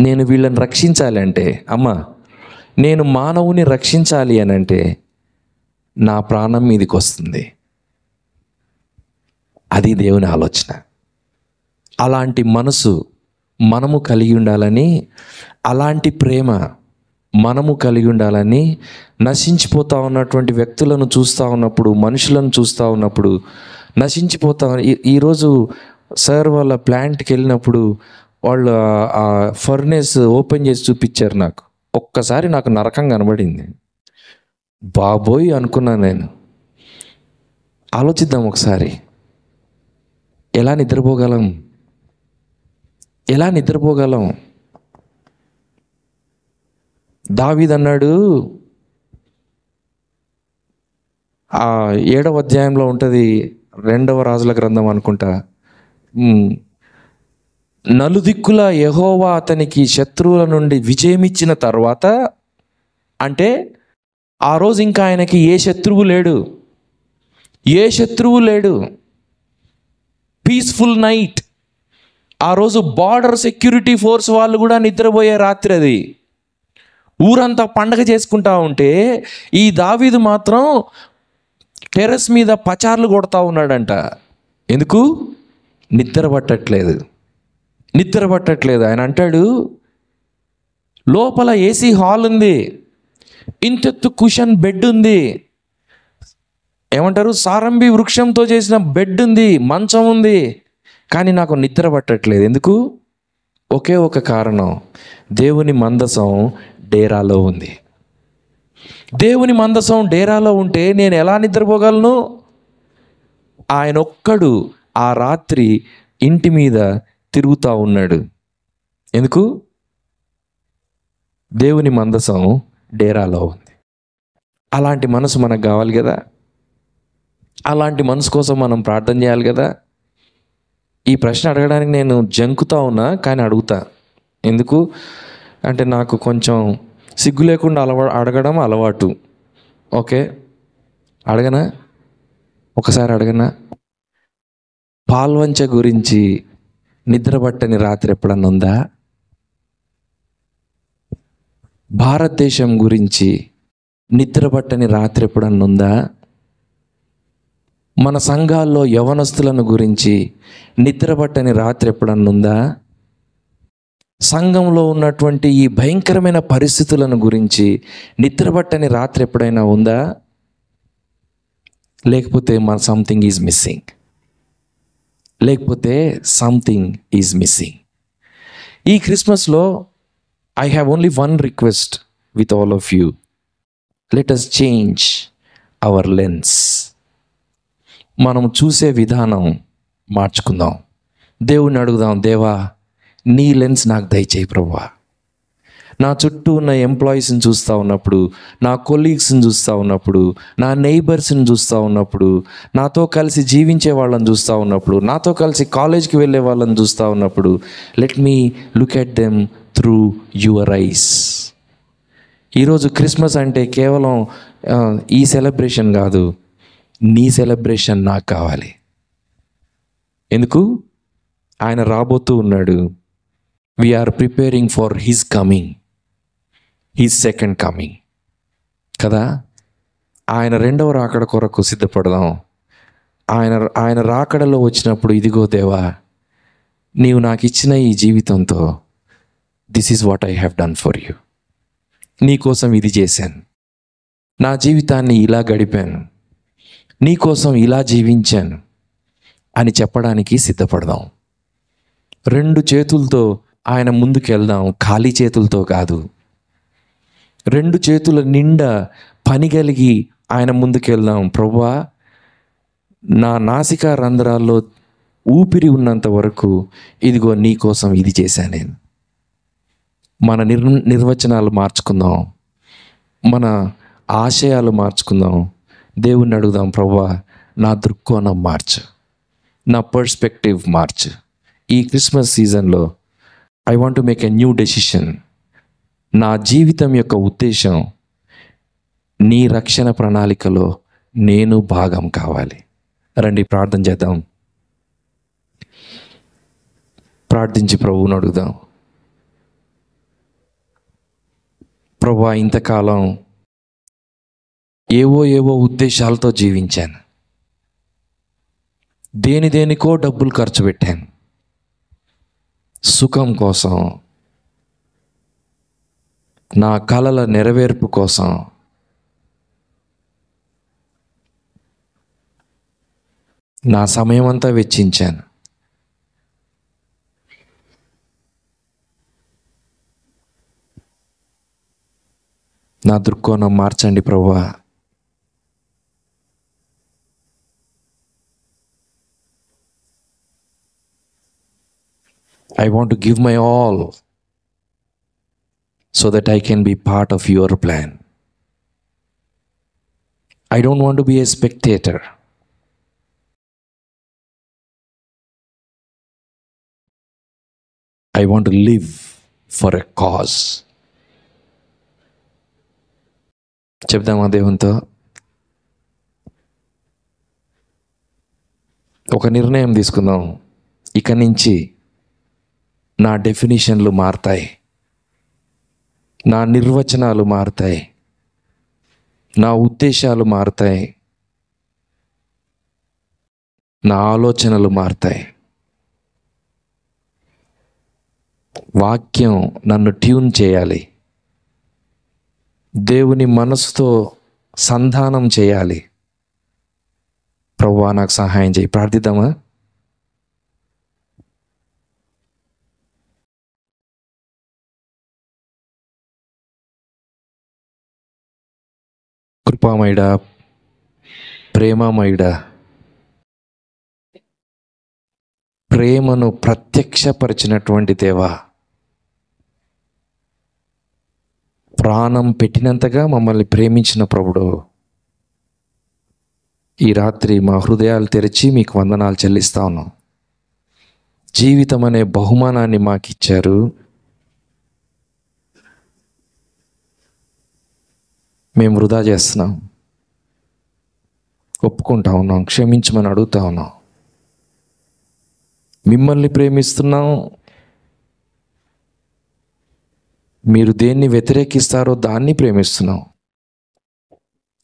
A: నేను వీళ్ళని రక్షించాలి అంటే, అమ్మ నేను మానవుని రక్షించాలి అని అంటే నా ప్రాణం మీదకి వస్తుంది. అది దేవుని ఆలోచన. అలాంటి మనసు మనము కలిగి ఉండాలని, అలాంటి ప్రేమ మనము కలిగి ఉండాలని, నశించిపోతూ ఉన్నటువంటి వ్యక్తులను చూస్తూ ఉన్నప్పుడు, మనుషులను చూస్తూ ఉన్నప్పుడు నశించిపోతా. ఈరోజు సార్ వాళ్ళ ప్లాంట్కి వెళ్ళినప్పుడు వాళ్ళు ఆ ఫర్నేస్ ఓపెన్ చేసి చూపించారు. నాకు ఒక్కసారి నాకు నరకం కనబడింది. బాబోయ్ అనుకున్నాను నేను. ఆలోచిద్దాం ఒకసారి, ఎలా నిద్రపోగలం? దావీదు అన్నాడు, ఆ 7వ అధ్యాయంలో ఉంటుంది, 2వ రాజుల గ్రంథం అనుకుంటా, నలుదిక్కుల యెహోవా అతనికి శత్రువుల నుండి విజయమిచ్చిన తర్వాత, అంటే ఆ రోజు ఇంకా ఆయనకి ఏ శత్రువు లేడు. Peaceful night. ఆ రోజు బార్డర్ సెక్యూరిటీ ఫోర్స్ వాళ్ళు కూడా నిద్రపోయే రాత్రి అది. ఊరంతా పండగ చేసుకుంటా ఉంటే ఈ దావీదు మాత్రం టెర్రస్ మీద పచార్లు కొడతా ఉన్నాడంట. ఎందుకు? నిద్ర పట్టట్లేదు. ఆయన అంటాడు, లోపల ఏసీ హాల్ ఉంది, ఇంతెత్తు కుషన్ బెడ్ ఉంది, ఏమంటారు సారంబి వృక్షంతో చేసిన బెడ్ ఉంది, మంచం ఉంది, కానీ నాకు నిద్ర పట్టట్లేదు. ఎందుకు? ఒకే ఒక కారణం, దేవుని మందసం డేరాలో ఉంది. దేవుని మందసం డేరాలో ఉంటే నేను ఎలా నిద్రపోగలను? ఆయన ఒక్కడు ఆ రాత్రి ఇంటి మీద తిరుగుతూ ఉన్నాడు. ఎందుకు? దేవుని మందసం డేరాలో ఉంది. అలాంటి మనసు మనకు కావాలి కదా. అలాంటి మనసు కోసం మనం ప్రార్థన చేయాలి కదా. ఈ ప్రశ్న అడగడానికి నేను జంకుతా ఉన్నా, కానీ అడుగుతా. ఎందుకు అంటే నాకు కొంచెం సిగ్గు లేకుండా అడగడం అలవాటు. ఓకే, ఒకసారి అడగనా? పాల్వంచ గురించి నిద్రపట్టని రాత్రి ఎప్పుడన్నా ఉందా? భారతదేశం గురించి నిద్రపట్టని రాత్రి ఎప్పుడన్నా ఉందా? మన సంఘాల్లో యవనస్తులను గురించి నిద్రపట్టని రాత్రి ఎప్పుడన్నా ఉందా? సంఘంలో ఉన్నటువంటి ఈ భయంకరమైన పరిస్థితులను గురించి నిద్రపట్టని రాత్రి ఎప్పుడైనా ఉందా? లేకపోతే సంథింగ్ ఈజ్ మిస్సింగ్. ఈ క్రిస్మస్లో I have only one request with all of you. Let us change our lens. మనం చూసే విధానం మార్చుకుందాం. దేవుణ్ణి అడుగుదాం, దేవా నీ లెన్స్ నాకు దయచేయి ప్రభువా. నా చుట్టూ ఉన్న ఎంప్లాయీస్ని చూస్తూ ఉన్నప్పుడు, నా కొలీగ్స్ని చూస్తూ ఉన్నప్పుడు, నా నైబర్స్ని చూస్తూ ఉన్నప్పుడు, నాతో కలిసి జీవించే వాళ్ళని చూస్తూ ఉన్నప్పుడు, నాతో కలిసి కాలేజ్కి వెళ్ళే వాళ్ళని చూస్తూ ఉన్నప్పుడు, let me look at them through your eyes. ఈరోజు క్రిస్మస్ అంటే కేవలం ఈ సెలబ్రేషన్ కాదు, నీ సెలబ్రేషన్ నాకు కావాలి. ఎందుకు? ఆయన రాబోతూ ఉన్నాడు. We are preparing for his coming, his second coming కదా. ఆయన 2వ రాకడ కొరకు సిద్ధపడదాం. ఆయన రాకడలో వచ్చినప్పుడు, ఇదిగో దేవా నీవు నాకు ఇచ్చిన ఈ జీవితంతో this is what I have done for you, నీకోసం ఇది చేశాను, నా జీవితాన్ని ఇలా గడిపాను, నీకోసం ఇలా జీవించాను అని చెప్పడానికి సిద్ధపడదాం. 2 చేతులతో ఆయన ముందుకు వెళ్దాం, ఖాళీ చేతులతో కాదు. 2 చేతుల నిండా పని కలిగి ఆయన ముందుకు వెళ్దాం. ప్రభువా, నా నాసికా రంధ్రాల్లో ఊపిరి ఉన్నంత వరకు ఇదిగో నీ కోసం ఇది చేశాను నేను. మన నిర్వచనాలు మార్చుకుందాం, మన ఆశయాలు మార్చుకుందాం. దేవుణ్ణి అడుగుదాం, ప్రభువా నా దృక్కోణం మార్చు, నా పర్స్పెక్టివ్ మార్చు. ఈ క్రిస్మస్ సీజన్లో I want to make a new decision. నా జీవితం యొక్క ఉద్దేశం నీ రక్షణ ప్రణాళికలో నేను భాగం కావాలి. రండి ప్రార్థన చేద్దాం. ప్రార్థించి ప్రభువుని అడుగుదాం. ప్రభువా, ఇంతకాలం ఏవో ఉద్దేశాలతో జీవించాను, దేనికో డబ్బులు ఖర్చు పెట్టాను, సుఖం కోసం, నా కలల నెరవేర్పు కోసం, నా సమయం అంతా వెచ్చించాను. నా దృక్కోణం మార్చండి ప్రభువా. I want to give my all so that I can be part of your plan. I don't want to be a spectator. I want to live for a cause. చెప్దామా దేవునితో? ఒక నిర్ణయం తీసుకుందాం. ఇక నుంచి నా డెఫినిషన్లు మారుతాయి, నా నిర్వచనాలు మారుతాయి, నా ఉద్దేశాలు మారుతాయి, నా ఆలోచనలు మారుతాయి. వాక్యం నన్ను ట్యూన్ చేయాలి, దేవుని మనసుతో సంధానం చేయాలి. ప్రభువా నాకు సహాయం చేయి. ప్రార్థిద్దామా? కృపామయుడా, ప్రేమమయుడా, ప్రేమను ప్రత్యక్షపరిచినటువంటి దేవా, ప్రాణం పెట్టినంతగా మమ్మల్ని ప్రేమించిన ప్రభుడు, ఈ రాత్రి మా హృదయాలు తెరిచి మీకు వందనాలు చెల్లిస్తా ఉన్నాం. జీవితం అనే బహుమానాన్ని మాకు ఇచ్చారు. మేము వృధా చేస్తున్నాం, ఒప్పుకుంటా ఉన్నాం, క్షమించమని అడుగుతా ఉన్నాం. మిమ్మల్ని ప్రేమిస్తున్నాం, మీరు దేన్ని వ్యతిరేకిస్తారో దాన్ని ప్రేమిస్తున్నాం.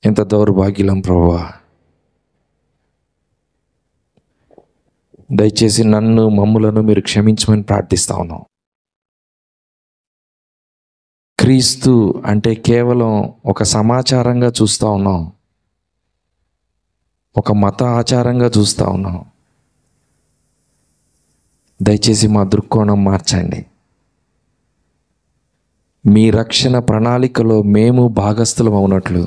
A: ఎంత దౌర్భాగ్యులం ప్రభువా. దయచేసి నన్ను, మమ్ములను మీరు క్షమించమని ప్రార్థిస్తా ఉన్నాం. క్రీస్తు అంటే కేవలం ఒక సమాచారంగా చూస్తూ ఉన్నాం, ఒక మత ఆచారంగా చూస్తూ ఉన్నాం. దయచేసి మా దృక్కోణం మార్చండి. మీ రక్షణ ప్రణాళికలో మేము భాగస్థులం అవునట్లు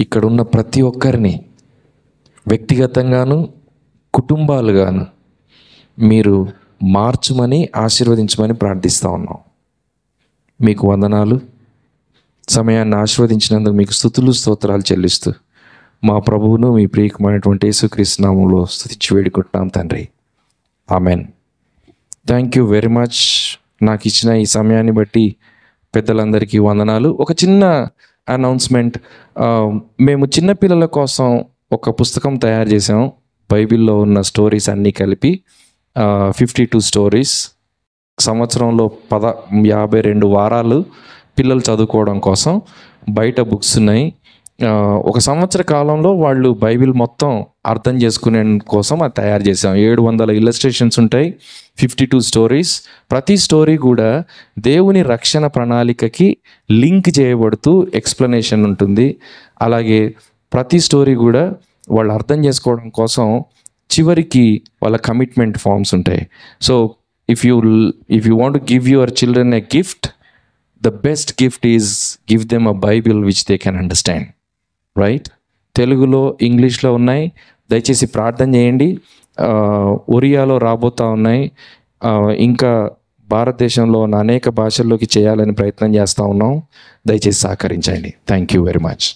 A: ఇక్కడున్న ప్రతి ఒక్కరిని వ్యక్తిగతంగాను కుటుంబాలుగాను మీరు మార్చుమని, ఆశీర్వదించమని ప్రార్థిస్తూ ఉన్నాం. మీకు వందనాలు. సమయాన్ని ఆశీర్వదించినందుకు మీకు స్తుతులు, స్తోత్రాలు చెల్లిస్తూ మా ప్రభువును మీ ప్రియకుమైనటువంటి యేసుక్రీస్తు నామములో స్తుతించి వేడుకుంటున్నాం తండ్రి. Amen. Thank you very much. నాకు ఇచ్చిన ఈ సమయాన్ని బట్టి పెద్దలందరికీ వందనాలు. ఒక చిన్న అనౌన్స్మెంట్. మేము చిన్నపిల్లల కోసం ఒక పుస్తకం తయారు చేసాం. బైబిల్లో ఉన్న స్టోరీస్ అన్నీ కలిపి 52 స్టోరీస్. సంవత్సరంలో 52 వారాలు పిల్లలు చదువుకోవడం కోసం బయట బుక్స్ ఉన్నాయి. ఒక సంవత్సర కాలంలో వాళ్ళు బైబిల్ మొత్తం అర్థం చేసుకునే కోసం అది తయారు చేసాం. 700 ఇల్లస్ట్రేషన్స్ ఉంటాయి, 52 స్టోరీస్. ప్రతి స్టోరీ కూడా దేవుని రక్షణ ప్రణాళికకి లింక్ చేయబడుతూ ఎక్స్ప్లెనేషన్ ఉంటుంది. అలాగే ప్రతి స్టోరీ కూడా వాళ్ళు అర్థం చేసుకోవడం కోసం చివరికి వాళ్ళ కమిట్మెంట్ ఫార్మ్స్ ఉంటాయి. So if you want to give your children a gift, the best gift is give them a Bible which they can understand. Right? తెలుగులో, ఇంగ్లీష్లో ఉన్నాయి. దయచేసి ప్రార్థన చేయండి. ఒరియాలో రాబోతూ ఉన్నాయి. ఇంకా భారతదేశంలో ఉన్న అనేక భాషల్లోకి చేయాలని ప్రయత్నం చేస్తూ ఉన్నాం. దయచేసి సహకరించండి. Thank you very much.